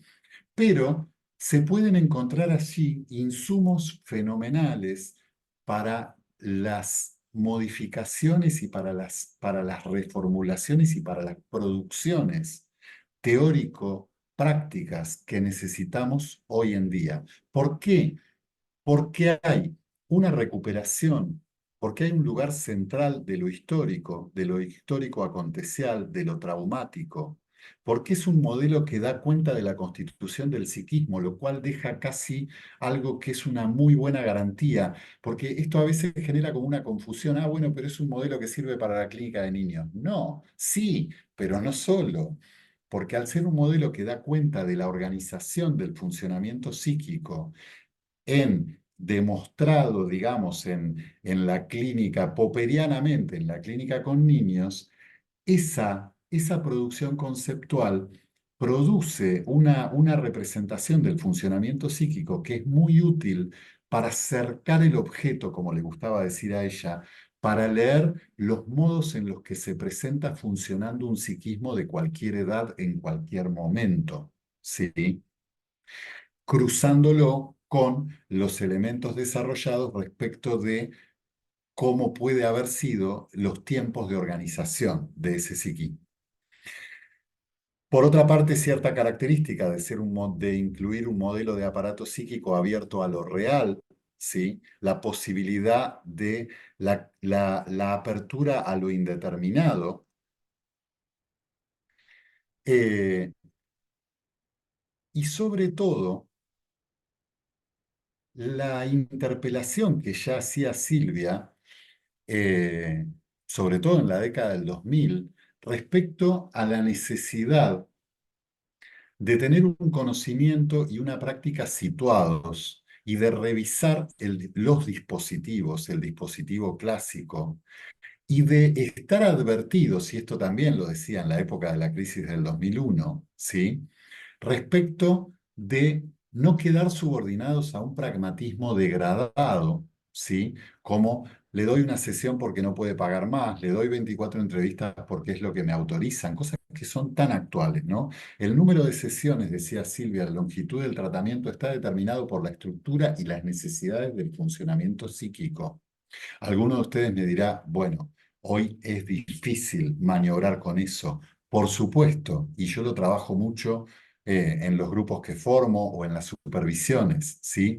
Pero se pueden encontrar allí insumos fenomenales para las modificaciones y para las reformulaciones y para las producciones teórico-prácticas que necesitamos hoy en día. ¿Por qué? Porque hay una recuperación, porque hay un lugar central de lo histórico acontecial, de lo traumático, porque es un modelo que da cuenta de la constitución del psiquismo, lo cual deja casi algo que es una muy buena garantía, porque esto a veces genera como una confusión, ah, bueno, pero es un modelo que sirve para la clínica de niños. No, sí, pero no solo. Porque al ser un modelo que da cuenta de la organización del funcionamiento psíquico en demostrado, digamos, en la clínica, popperianamente, en la clínica con niños, esa producción conceptual produce una representación del funcionamiento psíquico que es muy útil para acercar el objeto, como le gustaba decir a ella, para leer los modos en los que se presenta funcionando un psiquismo de cualquier edad en cualquier momento. ¿Sí? Cruzándolo con los elementos desarrollados respecto de cómo puede haber sido los tiempos de organización de ese psiquismo. Por otra parte, cierta característica de, de incluir un modelo de aparato psíquico abierto a lo real, ¿sí? La posibilidad de la apertura a lo indeterminado, eh, y sobre todo la interpelación que ya hacía Silvia eh, sobre todo en la década del 2000, respecto a la necesidad de tener un conocimiento y una práctica situados y de revisar los dispositivos, el dispositivo clásico, y de estar advertidos, y esto también lo decía en la época de la crisis del 2001, ¿sí? Respecto de no quedar subordinados a un pragmatismo degradado, ¿sí? Como le doy una sesión porque no puede pagar más, le doy 24 entrevistas porque es lo que me autorizan, cosas que son tan actuales, ¿no? El número de sesiones, decía Silvia, la longitud del tratamiento está determinado por la estructura y las necesidades del funcionamiento psíquico. Alguno de ustedes me dirá, bueno, hoy es difícil maniobrar con eso. Por supuesto, y yo lo trabajo mucho en los grupos que formo o en las supervisiones, ¿sí?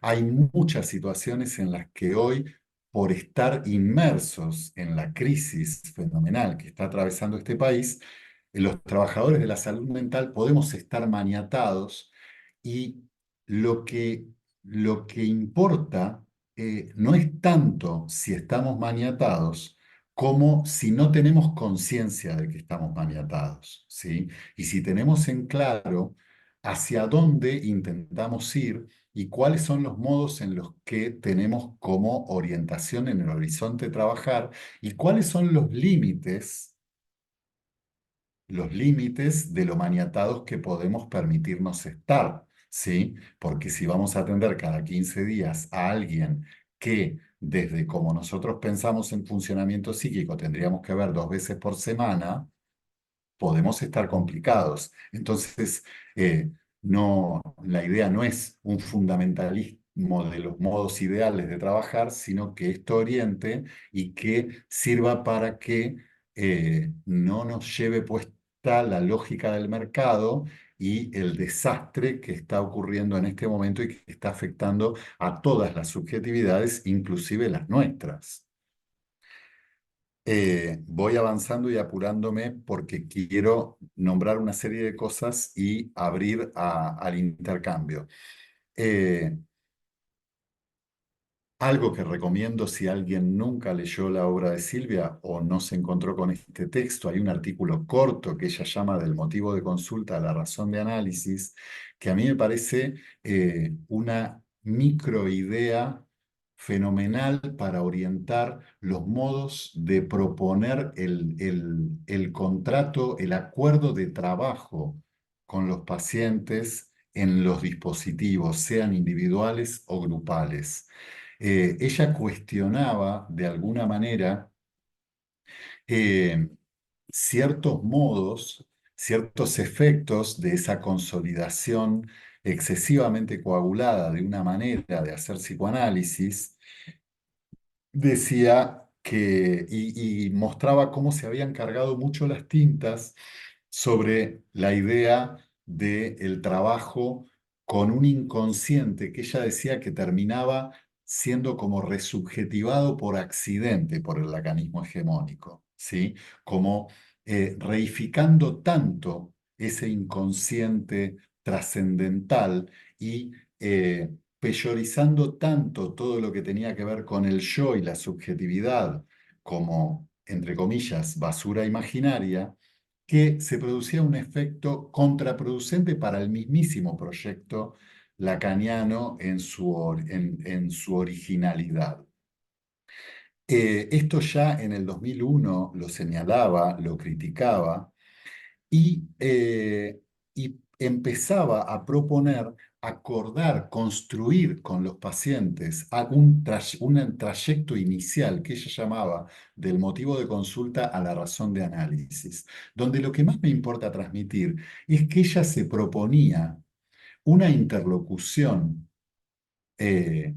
Hay muchas situaciones en las que hoy, por estar inmersos en la crisis fenomenal que está atravesando este país, los trabajadores de la salud mental podemos estar maniatados y lo que, lo que importa no es tanto si estamos maniatados como si no tenemos conciencia de que estamos maniatados, ¿sí? Y si tenemos en claro hacia dónde intentamos ir y cuáles son los modos en los que tenemos como orientación en el horizonte trabajar y cuáles son los límites de lo maniatados que podemos permitirnos estar, ¿sí? Porque si vamos a atender cada 15 días a alguien que desde como nosotros pensamos en funcionamiento psíquico tendríamos que ver 2 veces por semana, podemos estar complicados. Eh, no, la idea no es un fundamentalismo de los modos ideales de trabajar, sino que esto oriente y que sirva para que no nos lleve puesta la lógica del mercado y el desastre que está ocurriendo en este momento y que está afectando a todas las subjetividades, inclusive las nuestras. Voy avanzando y apurándome porque quiero nombrar una serie de cosas y abrir al intercambio. Eh, Algo que recomiendo si alguien nunca leyó la obra de Silvia o no se encontró con este texto, hay un artículo corto que ella llama Del motivo de consulta a la razón de análisis, que a mí me parece una microidea fenomenal para orientar los modos de proponer el contrato, el acuerdo de trabajo con los pacientes en los dispositivos, sean individuales o grupales. Ella cuestionaba de alguna manera eh, ciertos modos, ciertos efectos de esa consolidación excesivamente coagulada de una manera de hacer psicoanálisis. Decía que, y mostraba cómo se habían cargado mucho las tintas sobre la idea del trabajo con un inconsciente que ella decía que terminaba siendo como resubjetivado por accidente por el lacanismo hegemónico, ¿sí? Como reificando tanto ese inconsciente trascendental y peyorizando tanto todo lo que tenía que ver con el yo y la subjetividad como, entre comillas, basura imaginaria, que se producía un efecto contraproducente para el mismísimo proyecto lacaniano en su originalidad. Esto ya en el 2001 lo señalaba, lo criticaba y empezaba a proponer acordar, construir con los pacientes un trayecto inicial que ella llamaba del motivo de consulta a la razón de análisis, donde lo que más me importa transmitir es que ella se proponía una interlocución eh,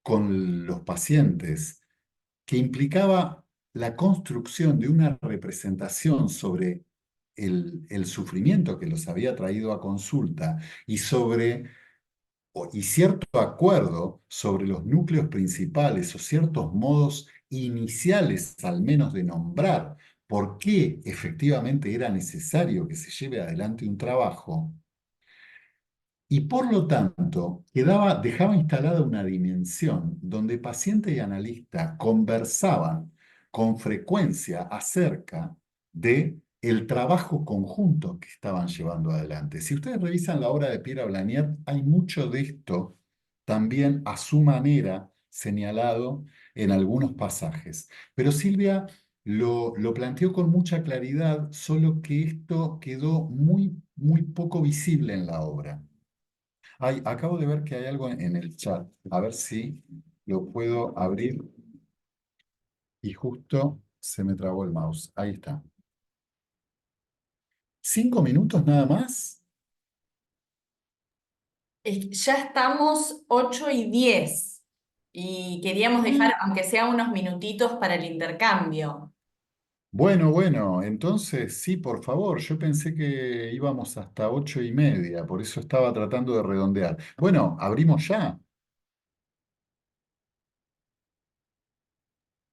con los pacientes que implicaba la construcción de una representación sobre el sufrimiento que los había traído a consulta y y cierto acuerdo sobre los núcleos principales o ciertos modos iniciales, al menos de nombrar por qué efectivamente era necesario que se lleve adelante un trabajo. Y por lo tanto, dejaba instalada una dimensión donde paciente y analista conversaban con frecuencia acerca de el trabajo conjunto que estaban llevando adelante. Si ustedes revisan la obra de Pierre Blaniet, hay mucho de esto también a su manera señalado en algunos pasajes. Pero Silvia lo planteó con mucha claridad, solo que esto quedó muy, muy poco visible en la obra. Ay, acabo de ver que hay algo en el chat. A ver si lo puedo abrir. Y justo se me trabó el mouse. Ahí está. 5 minutos nada más. Ya estamos 8:10 y queríamos dejar, aunque sea unos minutitos para el intercambio. Bueno, entonces sí, por favor. Yo pensé que íbamos hasta 8:30, por eso estaba tratando de redondear. Bueno, abrimos ya.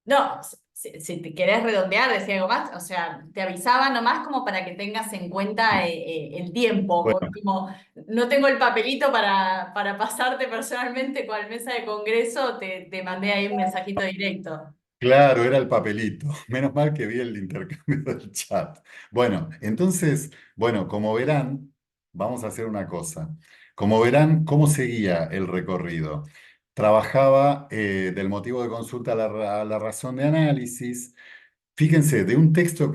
No, si te querés redondear, decir algo más, o sea, te avisaba nomás como para que tengas en cuenta el tiempo, Bueno, porque como no tengo el papelito para pasarte personalmente con la mesa de congreso, te mandé ahí un mensajito directo. claro, era el papelito. Menos mal que vi el intercambio del chat. Bueno, entonces, bueno, como verán, vamos a hacer una cosa. Como verán, ¿cómo seguía el recorrido? Trabajaba del motivo de consulta a la razón de análisis. Fíjense, de un texto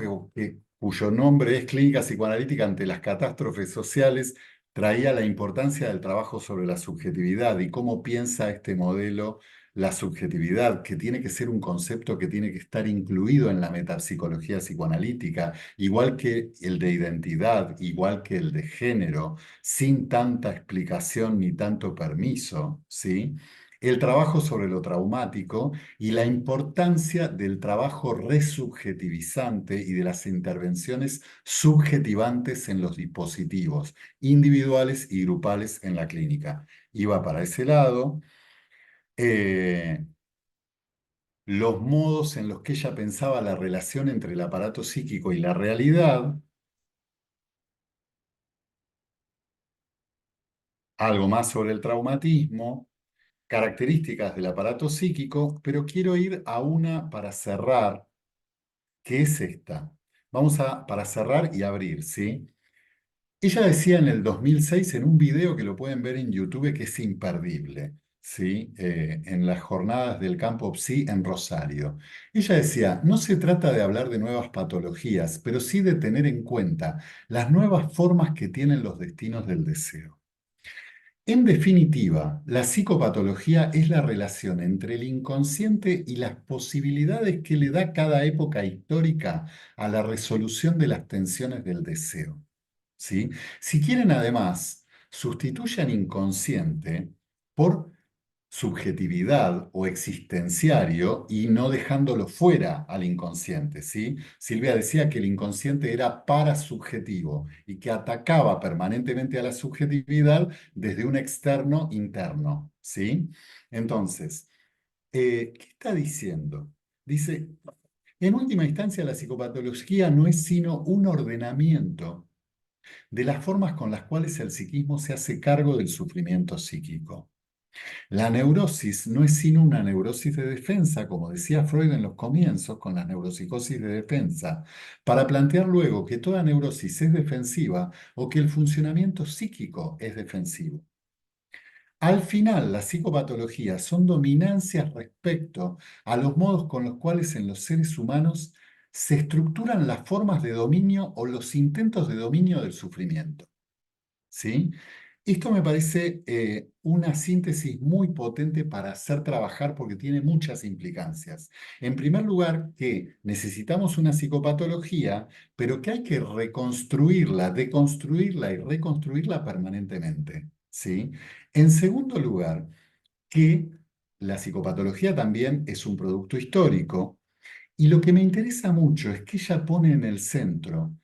cuyo nombre es Clínica Psicoanalítica ante las catástrofes sociales, traía la importancia del trabajo sobre la subjetividad y cómo piensa este modelo la subjetividad, que tiene que ser un concepto que tiene que estar incluido en la metapsicología psicoanalítica, igual que el de identidad, igual que el de género, sin tanta explicación ni tanto permiso, ¿sí? El trabajo sobre lo traumático y la importancia del trabajo resubjetivizante y de las intervenciones subjetivantes en los dispositivos individuales y grupales en la clínica. Iba para ese lado. eh, los modos en los que ella pensaba la relación entre el aparato psíquico y la realidad, algo más sobre el traumatismo, características del aparato psíquico, pero quiero ir a una para cerrar, que es esta. Vamos a, para cerrar y abrir, ¿sí? Ella decía en el 2006 en un video que lo pueden ver en YouTube que es imperdible, ¿sí? En las jornadas del campo Psi en Rosario. Ella decía, no se trata de hablar de nuevas patologías, pero sí de tener en cuenta las nuevas formas que tienen los destinos del deseo. En definitiva, la psicopatología es la relación entre el inconsciente y las posibilidades que le da cada época histórica a la resolución de las tensiones del deseo. ¿Sí? Si quieren, además, sustituyan inconsciente por subjetividad o existenciario y no dejándolo fuera al inconsciente, ¿sí? Silvia decía que el inconsciente era parasubjetivo y que atacaba permanentemente a la subjetividad desde un externo interno, ¿sí? Entonces, ¿qué está diciendo? Dice, en última instancia, la psicopatología no es sino un ordenamiento de las formas con las cuales el psiquismo se hace cargo del sufrimiento psíquico. La neurosis no es sino una neurosis de defensa, como decía Freud en los comienzos con las neuropsicosis de defensa, para plantear luego que toda neurosis es defensiva o que el funcionamiento psíquico es defensivo. Al final, las psicopatologías son dominancias respecto a los modos con los cuales en los seres humanos se estructuran las formas de dominio o los intentos de dominio del sufrimiento. ¿Sí? Esto me parece una síntesis muy potente para hacer trabajar porque tiene muchas implicancias. En primer lugar, que necesitamos una psicopatología, pero que hay que reconstruirla, deconstruirla y reconstruirla permanentemente. ¿Sí? En segundo lugar, que la psicopatología también es un producto histórico y lo que me interesa mucho es que ella pone en el centro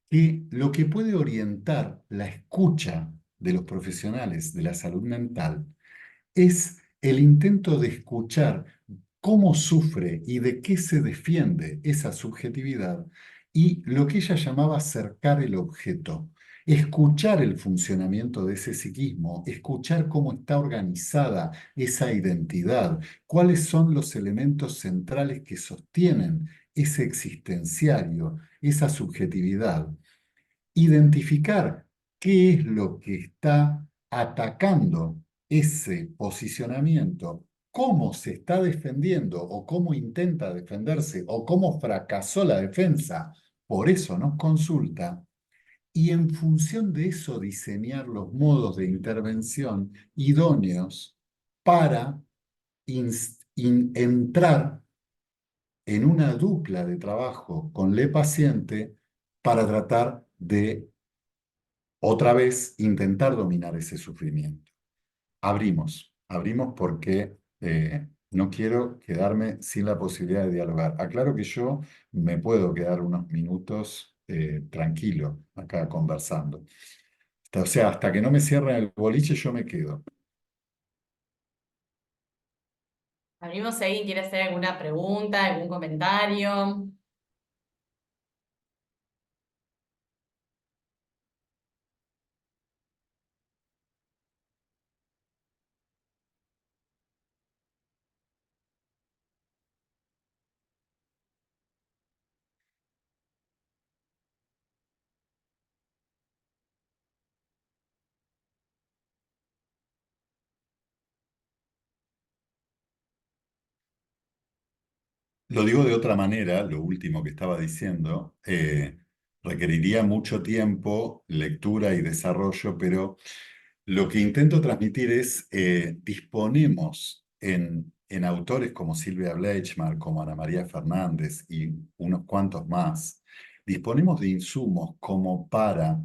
que lo que puede orientar la escucha de los profesionales de la salud mental es el intento de escuchar cómo sufre y de qué se defiende esa subjetividad y lo que ella llamaba acercar el objeto, escuchar el funcionamiento de ese psiquismo, escuchar cómo está organizada esa identidad, cuáles son los elementos centrales que sostienen ese existenciario, esa subjetividad, identificar qué es lo que está atacando ese posicionamiento cómo se está defendiendo o cómo intenta defenderse o cómo fracasó la defensa, por eso nos consulta, y en función de eso diseñar los modos de intervención idóneos para entrar en una dupla de trabajo con el paciente para tratar de otra vez intentar dominar ese sufrimiento. Abrimos porque no quiero quedarme sin la posibilidad de dialogar. Aclaro que yo me puedo quedar unos minutos tranquilo acá conversando. O sea, hasta que no me cierren el boliche, yo me quedo. Abrimos si alguien quiere hacer alguna pregunta, algún comentario. Lo digo de otra manera, lo último que estaba diciendo, requeriría mucho tiempo, lectura y desarrollo, pero lo que intento transmitir es, disponemos en autores como Silvia Bleichmark, como Ana María Fernández y unos cuantos más, disponemos de insumos como para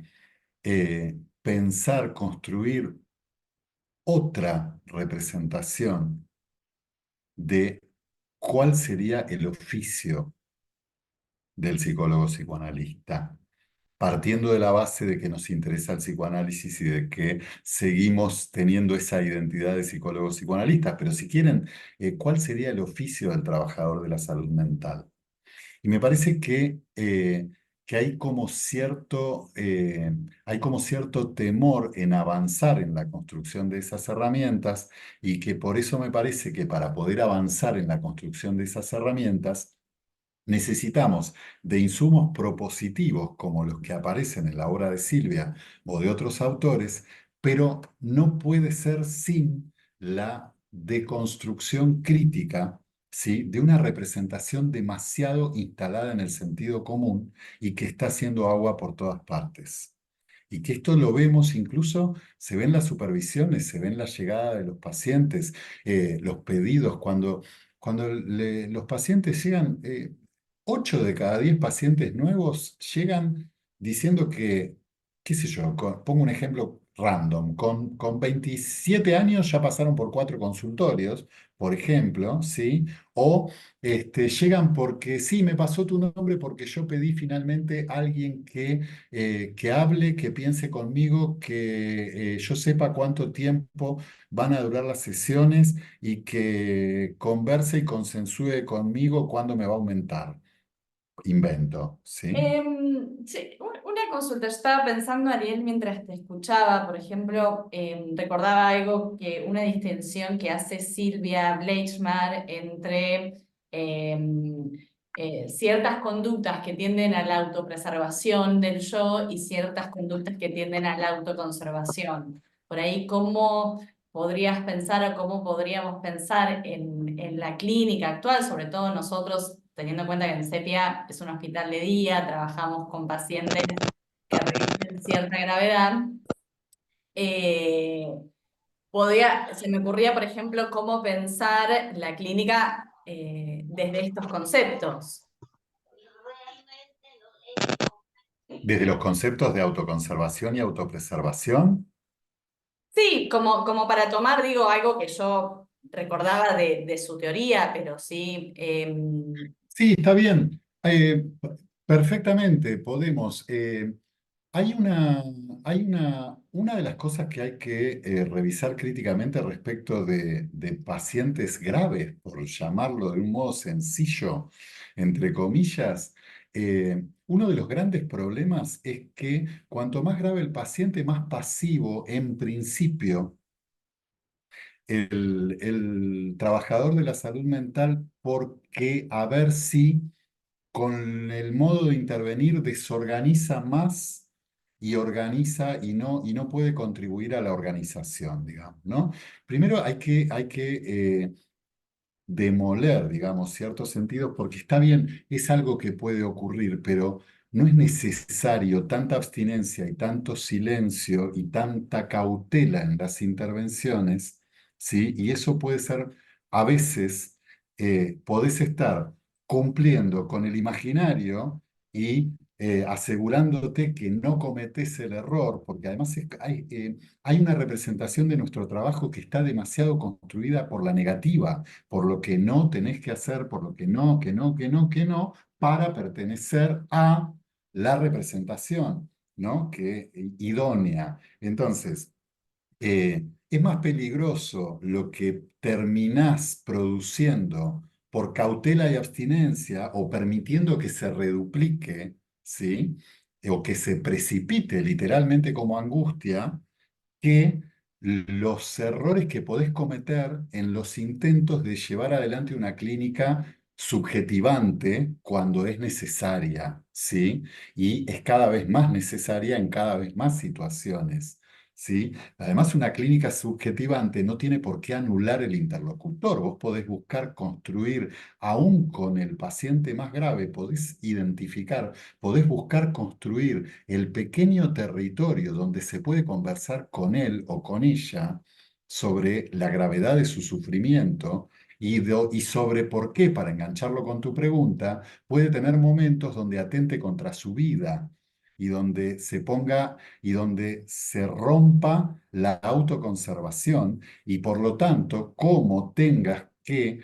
pensar, construir otra representación de cuál sería el oficio del psicólogo psicoanalista, partiendo de la base de que nos interesa el psicoanálisis y de que seguimos teniendo esa identidad de psicólogos psicoanalistas, pero si quieren, ¿cuál sería el oficio del trabajador de la salud mental? Y me parece que hay como cierto temor en avanzar en la construcción de esas herramientas y que por eso me parece que para poder avanzar en la construcción de esas herramientas, necesitamos de insumos propositivos como los que aparecen en la obra de Silvia o de otros autores, pero no puede ser sin la deconstrucción crítica, ¿sí?, de una representación demasiado instalada en el sentido común y que está haciendo agua por todas partes. Y que esto lo vemos incluso, se ven las supervisiones, se ven la llegada de los pacientes, los pedidos, cuando los pacientes llegan, 8 de cada 10 pacientes nuevos llegan diciendo que, qué sé yo, pongo un ejemplo random, con 27 años ya pasaron por 4 consultorios, por ejemplo, ¿sí? O llegan porque sí, me pasó tu nombre porque yo pedí finalmente a alguien que hable, que piense conmigo, que yo sepa cuánto tiempo van a durar las sesiones y que converse y consensúe conmigo cuándo me va a aumentar. Invento, ¿sí? Sí, una consulta. Yo estaba pensando, Ariel, mientras te escuchaba, por ejemplo, recordaba algo una distinción que hace Silvia Bleichmar entre ciertas conductas que tienden a la autopreservación del yo y ciertas conductas que tienden a la autoconservación. Por ahí, ¿cómo podrías pensar o cómo podríamos pensar en la clínica actual, sobre todo nosotros, teniendo en cuenta que en Sepia es un hospital de día, trabajamos con pacientes que requieren cierta gravedad? eh, Se me ocurría, por ejemplo, cómo pensar la clínica desde estos conceptos. Desde los conceptos de autoconservación y autopreservación. Sí, como para tomar, digo, algo que yo recordaba de su teoría, pero sí. Sí, está bien. Perfectamente, podemos. Hay una de las cosas que hay que revisar críticamente respecto de pacientes graves, por llamarlo de un modo sencillo, entre comillas. Uno de los grandes problemas es que cuanto más grave el paciente, más pasivo, en principio, el trabajador de la salud mental, porque a ver si con el modo de intervenir desorganiza más y organiza y no puede contribuir a la organización, digamos, ¿no? Primero hay que demoler, digamos, ciertos sentidos, porque está bien, es algo que puede ocurrir, pero no es necesario tanta abstinencia y tanto silencio y tanta cautela en las intervenciones, ¿sí? Y eso puede ser, a veces, podés estar cumpliendo con el imaginario y asegurándote que no cometés el error, porque además hay una representación de nuestro trabajo que está demasiado construida por la negativa, por lo que no tenés que hacer, por lo que no, que no, que no, que no, para pertenecer a la representación, ¿no? Que idónea. Entonces, es más peligroso lo que terminás produciendo por cautela y abstinencia o permitiendo que se reduplique, ¿sí? O que se precipite literalmente como angustia, que los errores que podés cometer en los intentos de llevar adelante una clínica subjetivante cuando es necesaria, ¿sí? Y es cada vez más necesaria en cada vez más situaciones, ¿sí? Además, una clínica subjetivante no tiene por qué anular el interlocutor. Vos podés buscar construir, aún con el paciente más grave, podés identificar, podés buscar construir el pequeño territorio donde se puede conversar con él o con ella sobre la gravedad de su sufrimiento y sobre por qué, para engancharlo con tu pregunta, puede tener momentos donde atente contra su vida y donde se ponga y donde se rompa la autoconservación y por lo tanto, cómo tengas que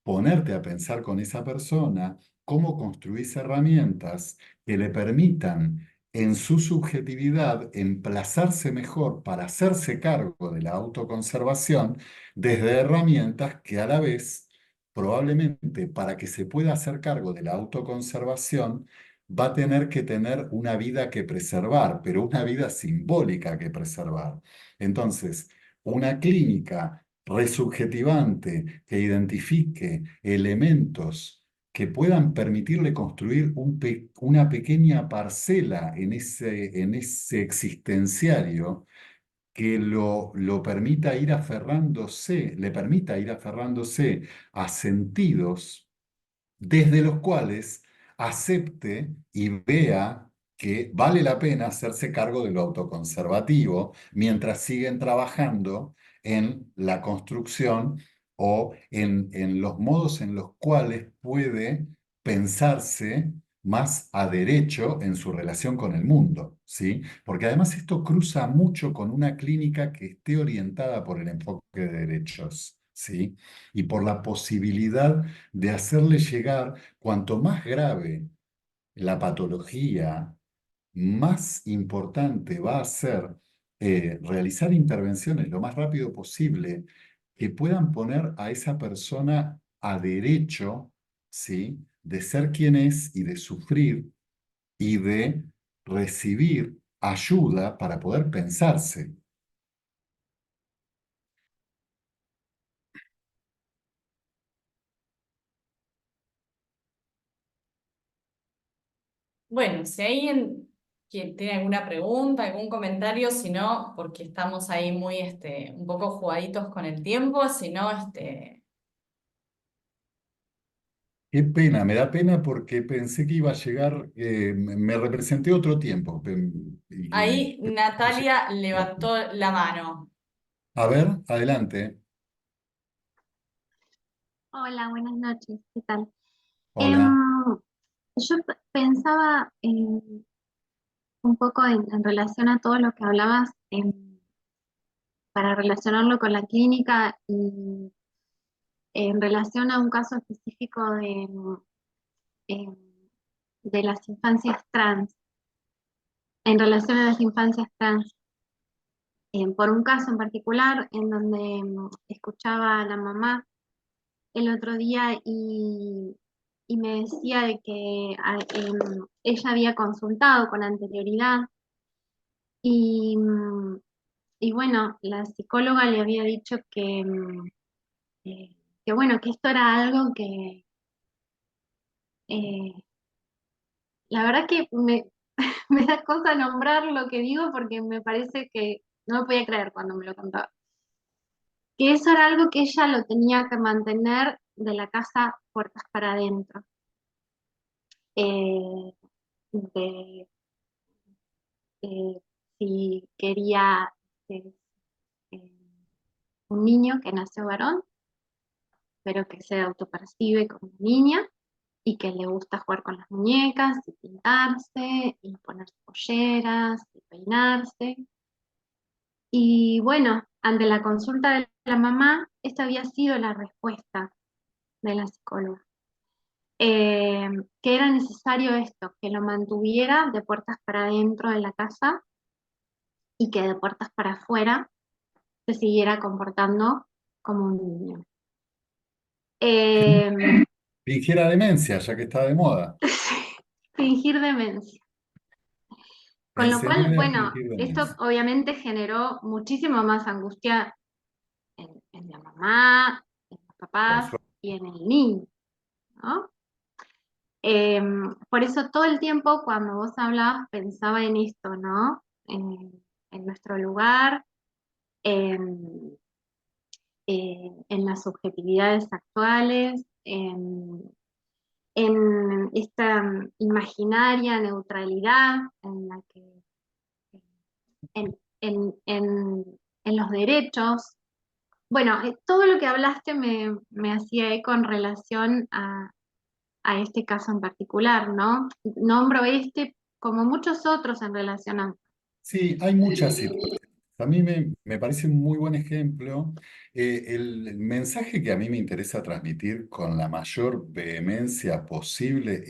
ponerte a pensar con esa persona, cómo construís herramientas que le permitan en su subjetividad emplazarse mejor para hacerse cargo de la autoconservación desde herramientas que a la vez, probablemente para que se pueda hacer cargo de la autoconservación, va a tener que tener una vida que preservar, pero una vida simbólica que preservar. Entonces, una clínica resubjetivante que identifique elementos que puedan permitirle construir una pequeña parcela en ese existenciario que lo permita ir aferrándose, le permita ir aferrándose a sentidos desde los cuales acepte y vea que vale la pena hacerse cargo de lo autoconservativo mientras siguen trabajando en la construcción o en los modos en los cuales puede pensarse más a derecho en su relación con el mundo, ¿sí? Porque además esto cruza mucho con una clínica que esté orientada por el enfoque de derechos, ¿sí? Y por la posibilidad de hacerle llegar, cuanto más grave la patología, más importante va a ser realizar intervenciones lo más rápido posible que puedan poner a esa persona a derecho, ¿sí? De ser quien es y de sufrir y de recibir ayuda para poder pensarse. Bueno, si alguien que tiene alguna pregunta, algún comentario, si no, porque estamos ahí muy, un poco jugaditos con el tiempo, si no, Qué pena, me da pena porque pensé que iba a llegar, me representé otro tiempo. ahí Natalia Otro. levantó la mano. A ver, adelante. Hola, buenas noches, ¿qué tal? Em, Hola. yo pensaba un poco en relación a todo lo que hablabas, para relacionarlo con la clínica y en relación a un caso específico em, de las infancias trans, en relación a las infancias trans, por un caso en particular en donde escuchaba a la mamá el otro día y me decía de que ella había consultado con anterioridad y, y bueno, la psicóloga le había dicho eh, que bueno, que esto era algo que eh, la verdad que me da cosa nombrar lo que digo porque me parece que no me podía creer cuando me lo contaba. Que eso era algo que ella lo tenía que mantener de la casa puertas para adentro. Eh, de si quería eh, eh, un niño que nació varón, pero que se autopercibe como niña y que le gusta jugar con las muñecas y pintarse y ponerse polleras y peinarse. Y bueno, ante la consulta de la mamá, esta había sido la respuesta de la psicóloga. Que era necesario esto, que lo mantuviera de puertas para adentro de la casa y que de puertas para afuera se siguiera comportando como un niño. Eh, Fingiera demencia, ya que está de moda. Fingir demencia. Con lo cual, Enseñarle a bueno, fingir esto demencia. obviamente generó muchísimo más angustia en la mamá, en los Por papás suerte. y en el niño, ¿no? Por eso todo el tiempo cuando vos hablabas pensaba en esto, ¿no? En nuestro lugar, en, en las subjetividades actuales, en esta imaginaria neutralidad en la que, en, en los derechos. Bueno, todo lo que hablaste me hacía eco en relación a este caso en particular, ¿no? Nombro este como muchos otros en relación a... Sí, hay muchas situaciones. A mí me parece un muy buen ejemplo. El mensaje que a mí me interesa transmitir con la mayor vehemencia posible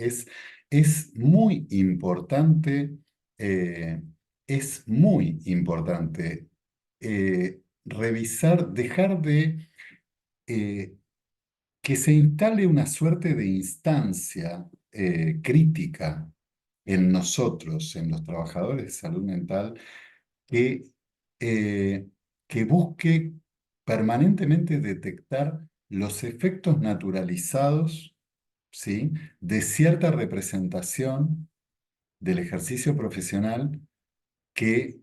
es muy importante, eh, es muy importante revisar, dejar de eh, que se instale una suerte de instancia crítica en nosotros, en los trabajadores de salud mental, que, eh, que busque permanentemente detectar los efectos naturalizados, ¿sí?, de cierta representación del ejercicio profesional que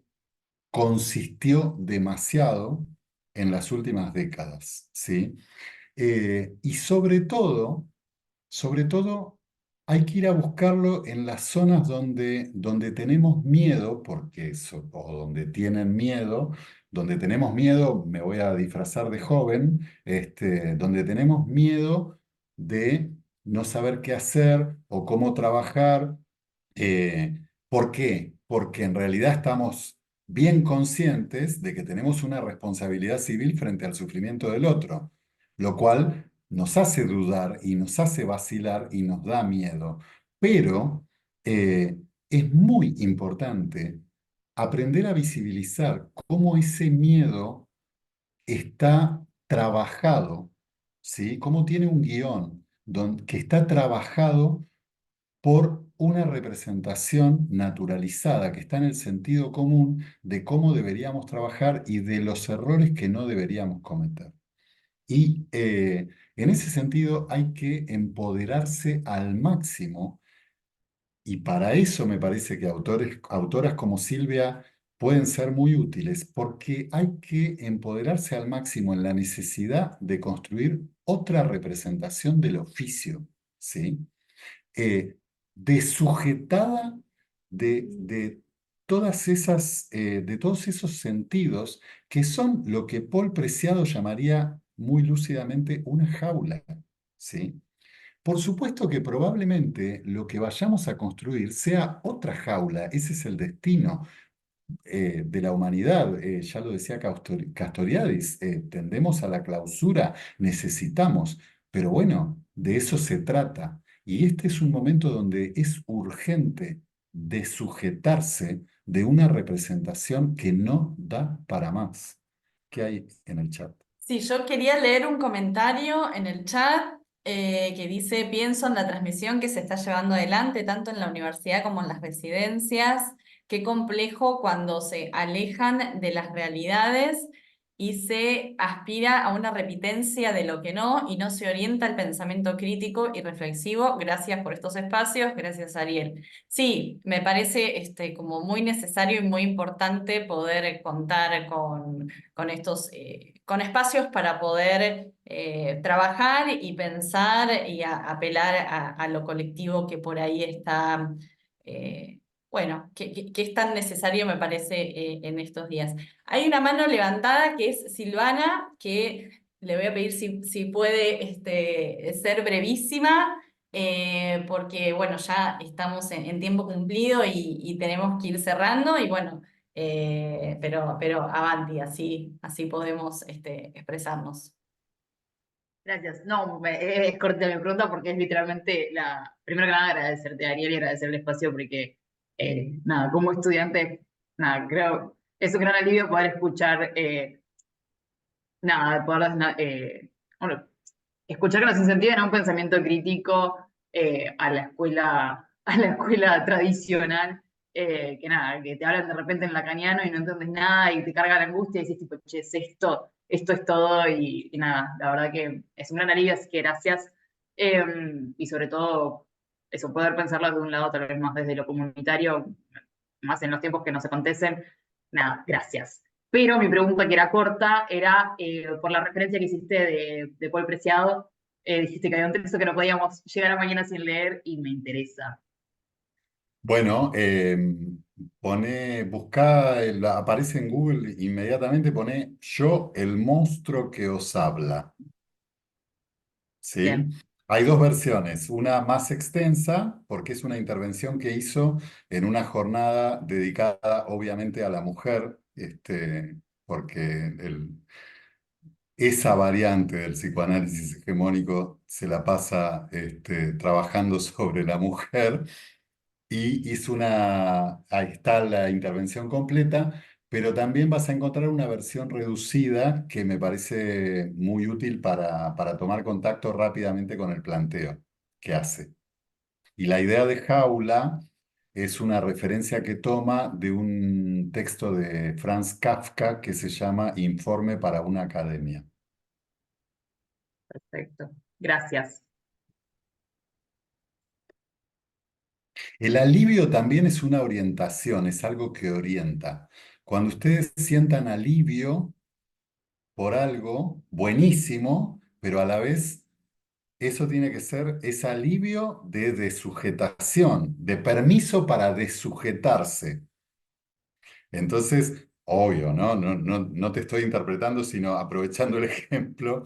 consistió demasiado en las últimas décadas, ¿sí? Y sobre todo, hay que ir a buscarlo en las zonas donde tenemos miedo, o donde tienen miedo, donde tenemos miedo, me voy a disfrazar de joven, donde tenemos miedo de no saber qué hacer o cómo trabajar. ¿Por qué? Porque en realidad estamos bien conscientes de que tenemos una responsabilidad civil frente al sufrimiento del otro, lo cual nos hace dudar y nos hace vacilar y nos da miedo. Pero es muy importante aprender a visibilizar cómo ese miedo está trabajado, ¿sí? Cómo tiene un guión que está trabajado por una representación naturalizada que está en el sentido común de cómo deberíamos trabajar y de los errores que no deberíamos cometer. Y en ese sentido hay que empoderarse al máximo y para eso me parece que autoras como Silvia pueden ser muy útiles porque hay que empoderarse al máximo en la necesidad de construir otra representación del oficio, ¿sí? eh, Desujetada de de todos esos sentidos que son lo que Paul Preciado llamaría muy lúcidamente una jaula, ¿sí? Por supuesto que probablemente lo que vayamos a construir sea otra jaula, ese es el destino de la humanidad. Ya lo decía Castoriadis, tendemos a la clausura, necesitamos, pero bueno, de eso se trata. Y este es un momento donde es urgente desujetarse de una representación que no da para más. ¿Qué hay en el chat? Sí, yo quería leer un comentario en el chat que dice, pienso en la transmisión que se está llevando adelante tanto en la universidad como en las residencias, qué complejo cuando se alejan de las realidades y se aspira a una repitencia de lo que no y no se orienta al pensamiento crítico y reflexivo. Gracias por estos espacios, gracias Ariel. Sí, me parece como muy necesario y muy importante poder contar con estos con espacios para poder trabajar y pensar y apelar a lo colectivo que por ahí está, bueno, que es tan necesario, me parece, en estos días. Hay una mano levantada que es Silvana, que le voy a pedir si puede ser brevísima, porque bueno, ya estamos en tiempo cumplido y tenemos que ir cerrando, y bueno, pero avanti, así podemos expresarnos. Gracias. No, es corta mi pregunta porque es literalmente primero que nada agradecerte, Ariel, y agradecer el espacio porque, nada, como estudiante, nada, creo, es un gran alivio poder escuchar, nada, bueno, escuchar que nos incentiven a un pensamiento crítico a la escuela, a la escuela tradicional, que nada, que te hablan de repente en lacaniano y no entiendes nada y te carga la angustia y dices tipo, che, es esto es todo y nada, la verdad que es un gran alivio, así que gracias. Y sobre todo, eso, poder pensarlo de un lado tal vez más desde lo comunitario, más en los tiempos que nos acontecen, nada, gracias. Pero mi pregunta, que era corta, era por la referencia que hiciste de Paul Preciado. Dijiste que había un texto que no podíamos llegar a mañana sin leer y me interesa. Bueno, buscá, aparece en Google inmediatamente, pone yo, el monstruo que os habla. ¿Sí? Bien, Hay dos versiones, una más extensa, porque es una intervención que hizo en una jornada dedicada obviamente a la mujer, porque esa variante del psicoanálisis hegemónico se la pasa trabajando sobre la mujer. Y hizo ahí está la intervención completa, pero también vas a encontrar una versión reducida que me parece muy útil para tomar contacto rápidamente con el planteo que hace. Y la idea de jaula es una referencia que toma de un texto de Franz Kafka que se llama Informe para una academia. perfecto. Gracias. El alivio también es una orientación, es algo que orienta. Cuando ustedes sientan alivio por algo buenísimo, pero a la vez eso tiene que ser ese alivio de desujetación, de permiso para desujetarse. Entonces, obvio, ¿no? No te estoy interpretando, sino aprovechando el ejemplo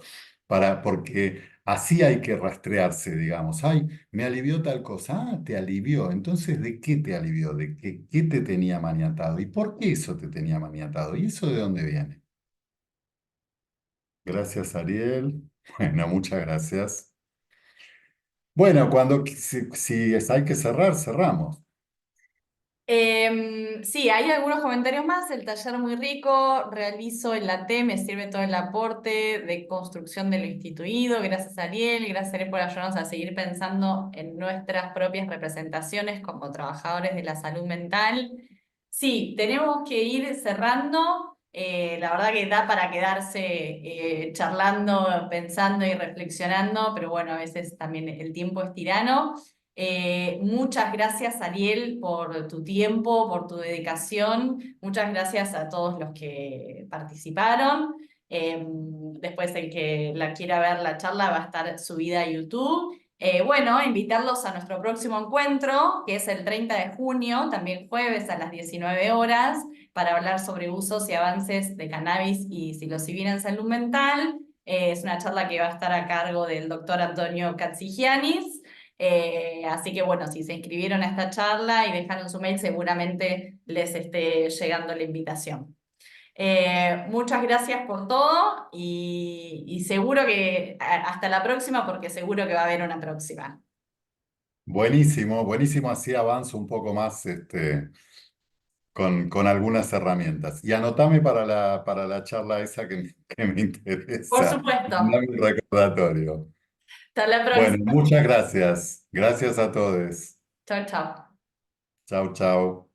porque así hay que rastrearse, digamos. Ay, me alivió tal cosa. Ah, te alivió. Entonces, ¿de qué te alivió? ¿De qué te tenía maniatado? ¿Y por qué eso te tenía maniatado? ¿Y eso de dónde viene? Gracias, Ariel. Bueno, muchas gracias. Bueno, si hay que cerrar, cerramos. Sí, hay algunos comentarios más. El taller muy rico, realizo en la T, me sirve todo el aporte de construcción de lo instituido. Gracias Ariel, gracias Ariel por ayudarnos a seguir pensando en nuestras propias representaciones como trabajadores de la salud mental. Sí, tenemos que ir cerrando. La verdad que da para quedarse charlando, pensando y reflexionando, pero bueno, a veces también el tiempo es tirano. Muchas gracias, Ariel, por tu tiempo, por tu dedicación. Muchas gracias a todos los que participaron. Después, el que la quiera ver la charla va a estar subida a YouTube. Bueno, invitarlos a nuestro próximo encuentro, que es el 30 de junio, también jueves a las 19 horas, para hablar sobre usos y avances de cannabis y psilocibina en salud mental. Es una charla que va a estar a cargo del doctor Antonio Katsigianis. Así que bueno, si se inscribieron a esta charla y dejaron su mail, seguramente les esté llegando la invitación. Muchas gracias por todo y seguro que hasta la próxima, porque seguro que va a haber una próxima. Buenísimo, buenísimo. Así avanzo un poco más con algunas herramientas. Y anotame para la charla esa que me Por interesa. supuesto. Dame un recordatorio. Hasta la Bueno, próxima. muchas gracias. Gracias a todos. Chao, chao. Chau, chau.